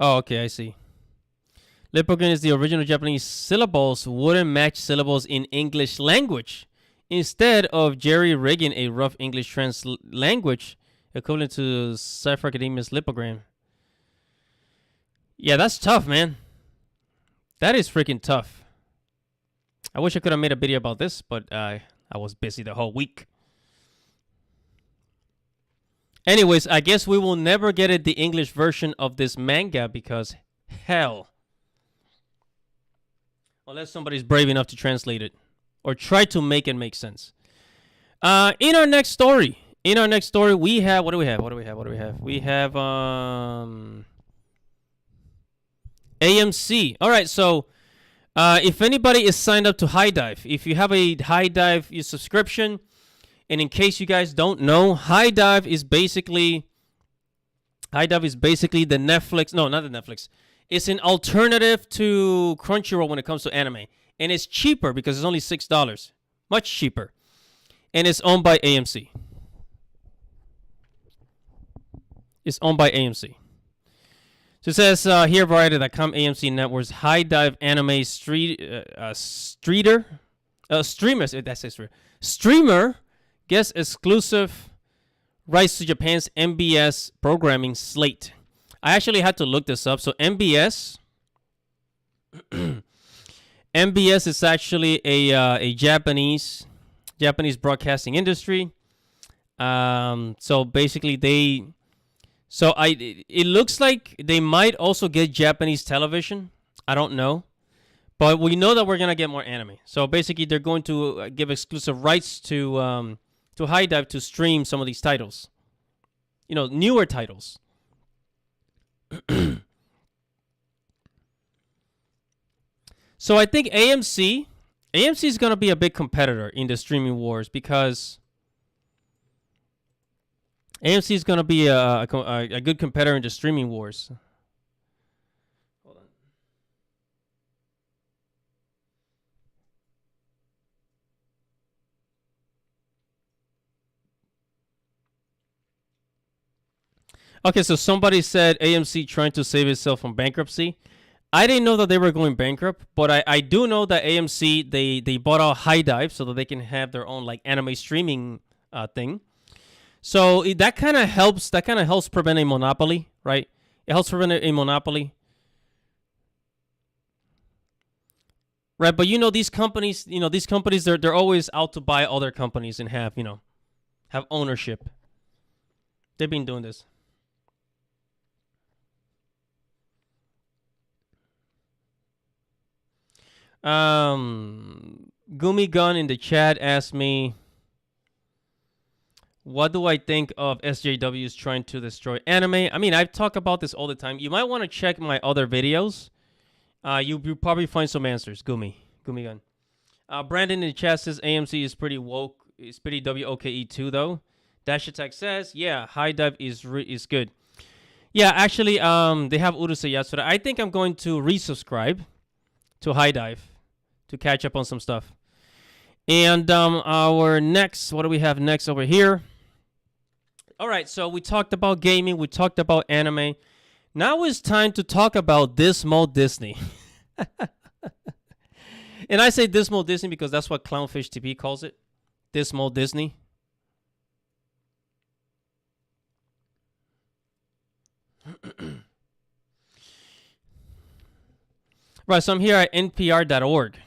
Oh, okay, I see. Lipogram is the original Japanese syllables wouldn't match syllables in English language. Instead of jerry-rigging a rough English language equivalent to Cypher Academia's lipogram. Yeah, that's tough, man. That is freaking tough. I wish I could have made a video about this, but I was busy the whole week. Anyways, I guess we will never get the English version of this manga because hell. Unless somebody's brave enough to translate it or try to make it make sense. In our next story, we have what do we have? We have AMC. All right, so if anybody is signed up to HIDIVE, if you have a HIDIVE subscription, and in case you guys don't know, HIDIVE is basically the Netflix. No, not the Netflix. It's an alternative to Crunchyroll when it comes to anime. And it's cheaper because it's only $6. Much cheaper. And it's owned by AMC. So it says here, Variety.com, AMC Network's HIDIVE anime streamer gets exclusive rights to Japan's MBS programming slate. I actually had to look this up. So MBS is actually a Japanese broadcasting industry. So basically it looks like they might also get Japanese television. I don't know. But we know that we're going to get more anime. So basically they're going to give exclusive rights to HIDIVE to stream some of these titles. Newer titles. So I think AMC is going to be a big competitor in the streaming wars because AMC is going to be a good competitor in the streaming wars. Hold on. Okay, so somebody said AMC trying to save itself from bankruptcy. I didn't know that they were going bankrupt, but I do know that AMC, they bought out HIDIVE so that they can have their own anime streaming thing. So that kind of helps prevent a monopoly, right? It helps prevent a monopoly. Right, but these companies, they're always out to buy other companies and have ownership. They've been doing this. Gumi Gun in the chat asked me, What do I think of SJWs trying to destroy anime? I mean, I talk about this all the time. You might want to check my other videos. You probably find some answers. Gumi gun. Brandon in the chat says AMC is pretty woke. It's pretty WOKE too, though. Dash Attack says, yeah, HIDIVE is good. Yeah, actually, they have Urusei Yatsura. I think I'm going to resubscribe to HIDIVE to catch up on some stuff. And our next, what do we have next over here? All right, so we talked about gaming. We talked about anime. Now it's time to talk about Dismal Disney. And I say Dismal Disney because that's what Clownfish TV calls it. Dismal Disney. Right, so I'm here at npr.org.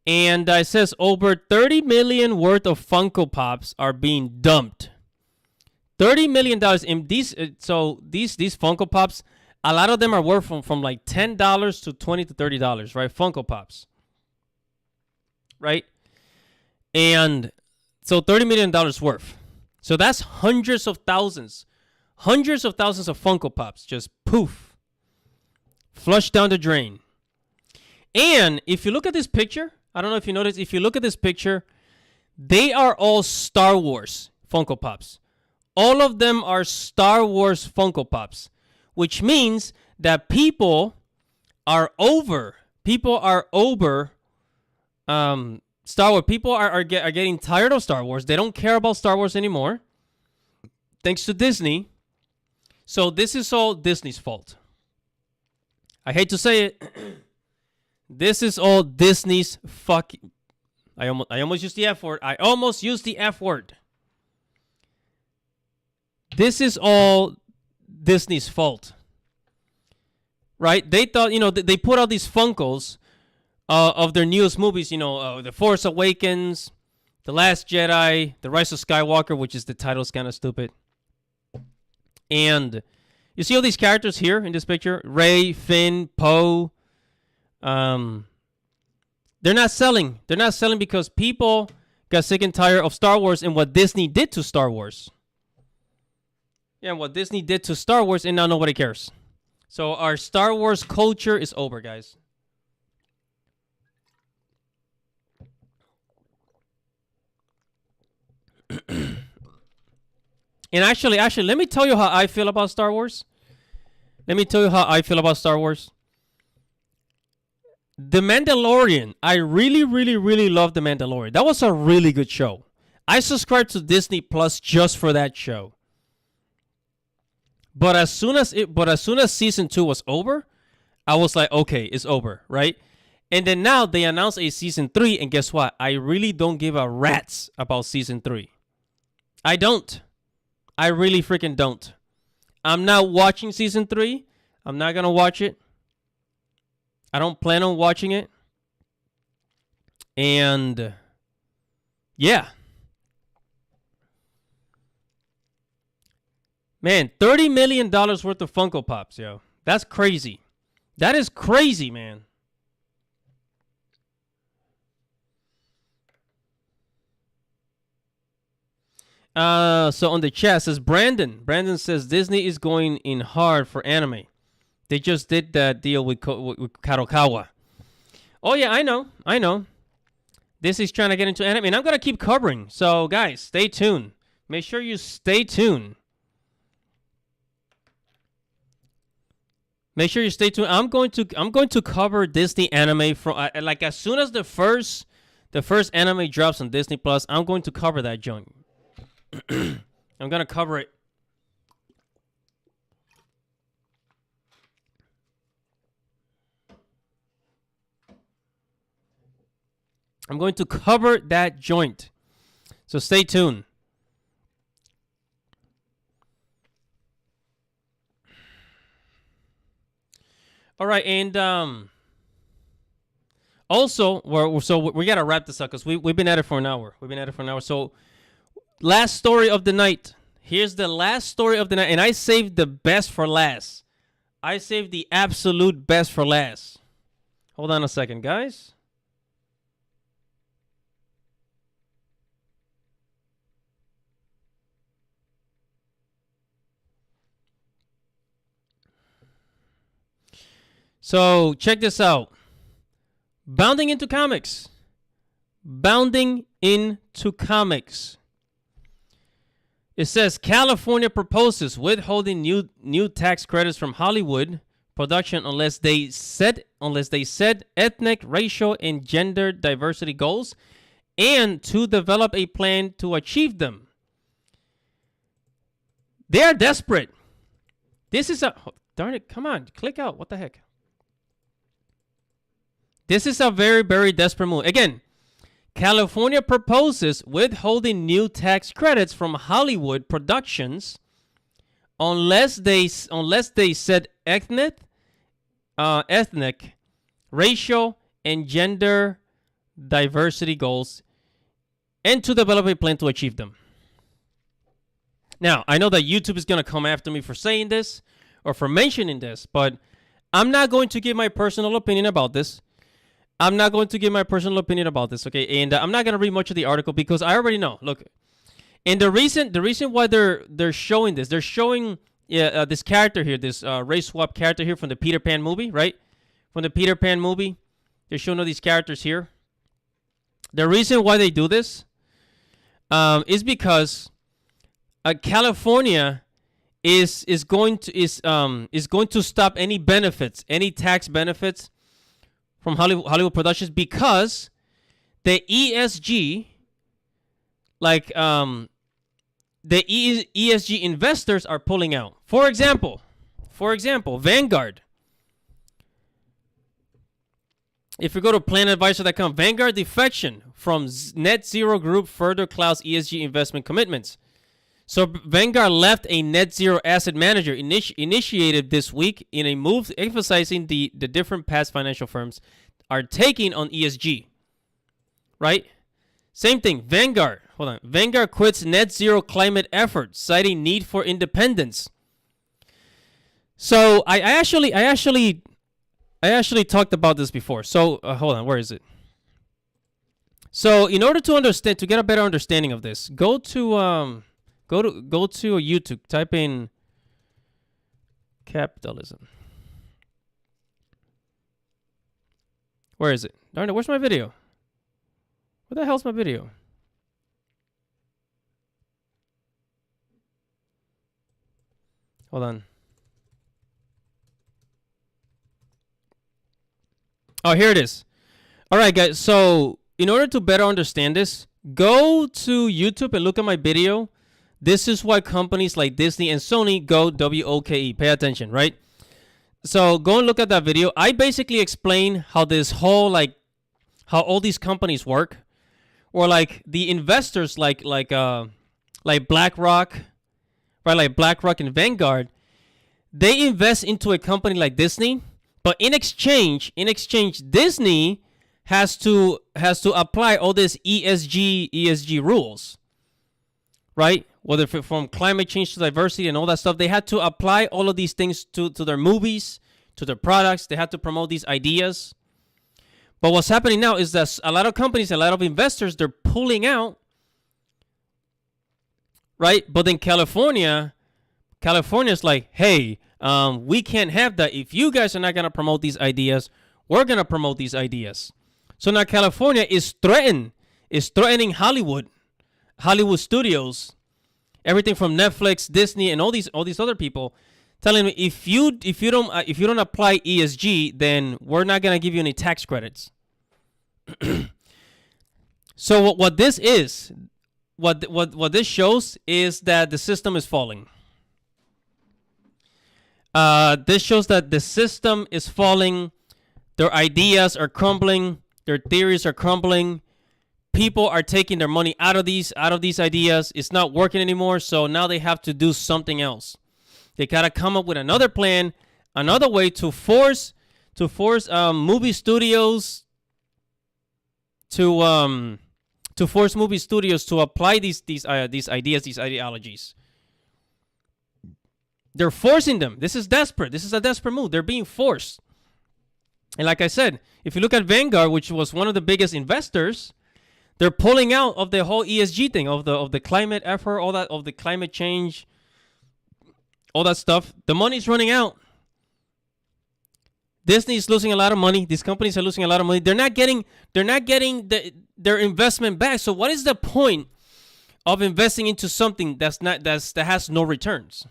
And it says over 30 million worth of Funko Pops are being dumped. $30 million in these. So these Funko Pops, a lot of them are worth from like $10 to $20 to $30, right? Funko Pops, right? And so $30 million worth. So that's hundreds of thousands of Funko Pops just poof, flushed down the drain. And if you look at this picture, I don't know if you noticed, if you look at this picture, they are all Star Wars Funko Pops. All of them are Star Wars Funko Pops, which means that people are over Star Wars. People are getting tired of Star Wars. They don't care about Star Wars anymore, thanks to Disney. So this is all Disney's fault. I hate to say it. This is all Disney's fucking... I almost used the F word. I almost used the F word. This is all Disney's fault. Right? They thought, they put out these Funkos of their newest movies, The Force Awakens, The Last Jedi, The Rise of Skywalker, which is the title's kind of stupid. And you see all these characters here in this picture? Rey, Finn, Poe. They're not selling. They're not selling because people got sick and tired of Star Wars and what Disney did to Star Wars. Yeah, what Disney did to Star Wars, and now nobody cares. So our Star Wars culture is over, guys. And actually, let me tell you how I feel about Star Wars. The Mandalorian. I really, really, really love The Mandalorian. That was a really good show. I subscribed to Disney Plus just for that show. But as soon as season 2 was over, I was like, okay, it's over, right? And then now they announced a season 3, and guess what? I really don't give a rat's about season 3. I don't. I really freaking don't. I'm not watching season 3. I'm not gonna watch it. I don't plan on watching it. And yeah. Man, $30 million worth of Funko Pops, yo. That's crazy. That is crazy, man. So on the chat says Brandon. Brandon says Disney is going in hard for anime. They just did that deal with Kadokawa. Oh yeah, I know. Disney's trying to get into anime, and I'm gonna keep covering. So guys, stay tuned. Make sure you stay tuned. Make sure you stay tuned. I'm going to cover Disney anime from like as soon as the first anime drops on Disney Plus. I'm going to cover that joint. I'm gonna cover it. I'm going to cover that joint. So stay tuned. All right, and also we gotta wrap this up because we've been at it for an hour. So last story of the night. Here's the last story of the night, and I saved the best for last. I saved the absolute best for last. Hold on a second, guys. So check this out. Bounding into comics. It says California proposes withholding new tax credits from Hollywood production unless they set ethnic, racial, and gender diversity goals, and to develop a plan to achieve them. They are desperate. This is darn it, come on, click out. What the heck? This is a very, very desperate move. Again, California proposes withholding new tax credits from Hollywood productions unless they set ethnic, racial, and gender diversity goals, and to develop a plan to achieve them. Now, I know that YouTube is going to come after me for saying this or for mentioning this, but I'm not going to give my personal opinion about this. Okay? And I'm not going to read much of the article because I already know. Look, and the reason why they're showing this, they're showing this character here, this race swap character here from the Peter Pan movie, right? From the Peter Pan movie, they're showing all these characters here. The reason why they do this is because California is going to stop any tax benefits from Hollywood productions because the ESG, the ESG investors are pulling out. For example, Vanguard. If you go to planadvisor.com, Vanguard defection from Net Zero Group further clouds ESG investment commitments. So Vanguard left a net zero asset manager initiated this week in a move emphasizing the different paths financial firms are taking on ESG. Right? Same thing. Vanguard quits net zero climate efforts, citing need for independence. So I actually talked about this before. So hold on, where is it? So in order to get a better understanding of this, go to YouTube, type in capitalism. Where is it? Darn it, where's my video? Where the hell's my video? Hold on. Oh, here it is. All right, guys. So in order to better understand this, go to YouTube and look at my video. This is why companies like Disney and Sony go WOKE. Pay attention, right? So go and look at that video. I basically explain how this whole how all these companies work, or like the investors like BlackRock, right? Like BlackRock and Vanguard, they invest into a company like Disney, but in exchange, Disney has to apply all this ESG rules, right? Whether from climate change to diversity and all that stuff, they had to apply all of these things to their movies, to their products. They had to promote these ideas. But what's happening now is that a lot of companies, a lot of investors, they're pulling out, right? But then California's like, hey, we can't have that. If you guys are not going to promote these ideas, we're going to promote these ideas. So now California is threatening Hollywood studios, everything from Netflix, Disney, and all these other people, telling me if you don't apply ESG, then we're not gonna give you any tax credits. So what this is, what this shows is that the system is falling. This shows that the system is falling. Their ideas are crumbling. Their theories are crumbling. People are taking their money out of these ideas. It's not working anymore, so now they have to do something else. They gotta come up with another plan, another way to force movie studios to apply these ideas, these ideologies. They're forcing them. This is desperate. This is a desperate move. They're being forced. And like I said, if you look at Vanguard, which was one of the biggest investors, they're pulling out of the whole ESG thing, of the climate effort, all that, of the climate change, all that stuff. The money's running out. Disney is losing a lot of money. These companies are losing a lot of money. They're not getting their investment back. So what is the point of investing into something that has no returns?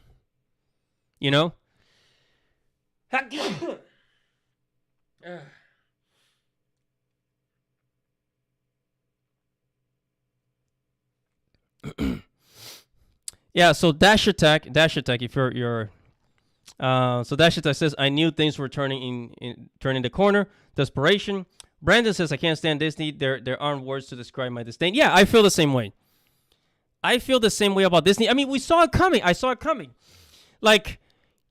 You know? Yeah, so Dash Attack, if you're so Dash Attack says, I knew things were turning the corner. Desperation. Brandon says, I can't stand Disney. There aren't words to describe my disdain. Yeah, I feel the same way. I feel the same way about Disney. I mean, we saw it coming. I saw it coming. Like,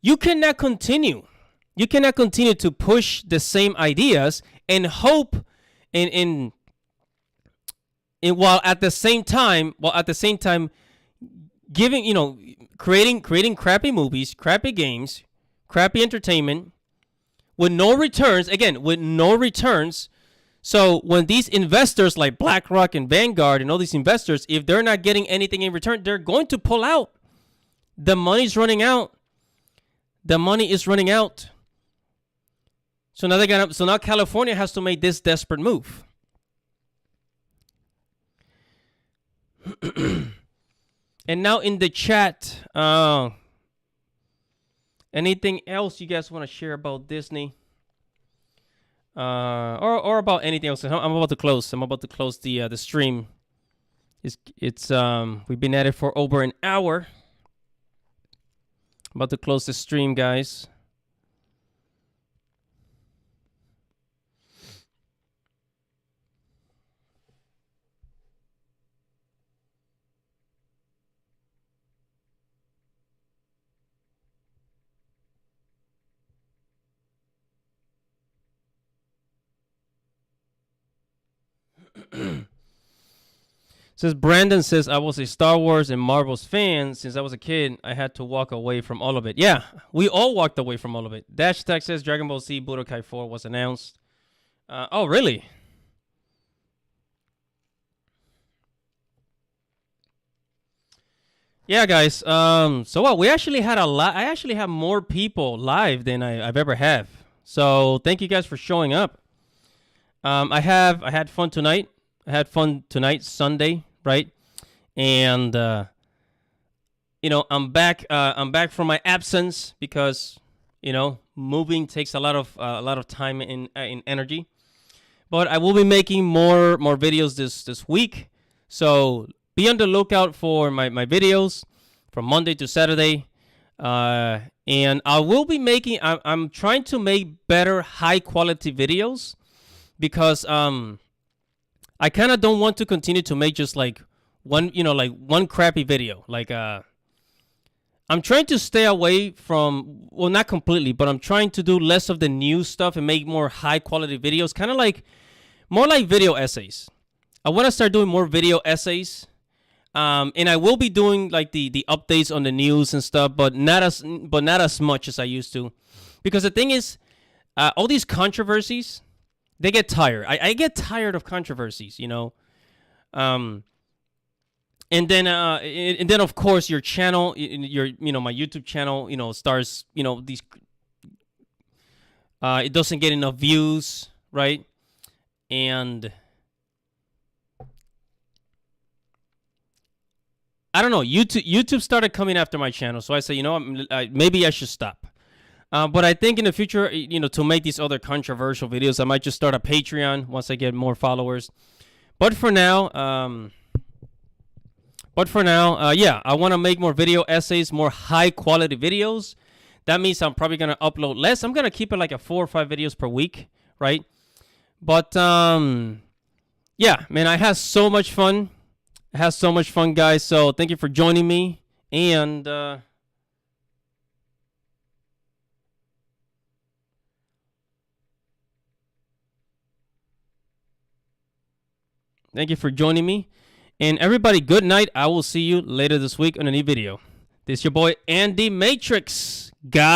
you cannot continue. You cannot continue to push the same ideas and hope in while at the same time giving, creating crappy movies, crappy games, crappy entertainment with no returns. Again, with no returns. So when these investors like BlackRock and Vanguard and all these investors, if they're not getting anything in return, they're going to pull out. The money's running out. The money is running out. So now California has to make this desperate move. And now in the chat, anything else you guys want to share about Disney? Or about anything else? I'm about to close. The stream. It's we've been at it for over an hour. I'm about to close the stream, guys. Brandon says, I was a Star Wars and Marvel's fan since I was a kid. I had to walk away from all of it. Yeah, we all walked away from all of it. Dash Tech says Dragon Ball Z Budokai 4 was announced. Oh, really? Yeah, guys. So what? We actually had a lot. I actually have more people live than I've ever had. So thank you guys for showing up. I had fun tonight. Sunday, right? And I'm back. I'm back from my absence because moving takes a lot of time and energy. But I will be making more videos this week. So be on the lookout for my videos from Monday to Saturday. And I will be making. I'm trying to make better, high quality videos because I kind of don't want to continue to make just like one crappy video. Like I'm trying to stay away from, well, not completely, but I'm trying to do less of the new stuff and make more high quality videos, kind of like more like video essays. I want to start doing more video essays. And I will be doing like the updates on the news and stuff, but not as much as I used to, because the thing is, all these controversies, they get tired. I get tired of controversies, and then of course your channel, my YouTube channel, starts, these, it doesn't get enough views, right? And I don't know. YouTube started coming after my channel, so I said, maybe I should stop. But I think in the future, to make these other controversial videos, I might just start a Patreon once I get more followers. But for now, yeah, I want to make more video essays, more high quality videos. That means I'm probably gonna upload less. I'm gonna keep it like 4 or 5 videos per week, right? But yeah, man, I had so much fun. Guys. So thank you for joining me, and thank you for joining me. And everybody, good night. I will see you later this week on a new video. This is your boy Andy Matrix. God.